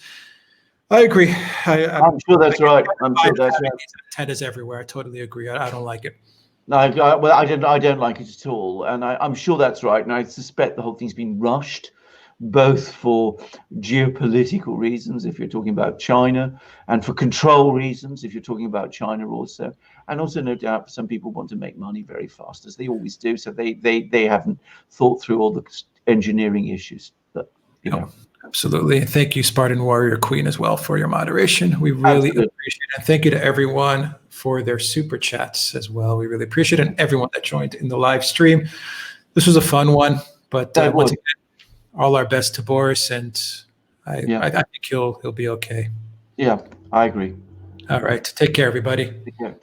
A: I agree.
B: I'm sure that's right. I'm sure that's right.
A: Antennas everywhere. I totally agree. I don't like it.
B: No, well, I don't like it at all, and I'm sure that's right. And I suspect the whole thing's been rushed, both for geopolitical reasons, if you're talking about China, and for control reasons, if you're talking about China also, and also no doubt some people want to make money very fast, as they always do. So they haven't thought through all the engineering issues. But you know.
A: Absolutely. And thank you, Spartan Warrior Queen, as well, for your moderation. We really appreciate it. And thank you to everyone for their super chats as well. We really appreciate it. And everyone that joined in the live stream. This was a fun one, but once again, all our best to Boris, and I think he'll be okay.
B: Yeah, I agree.
A: All right. Take care, everybody.
B: Take care.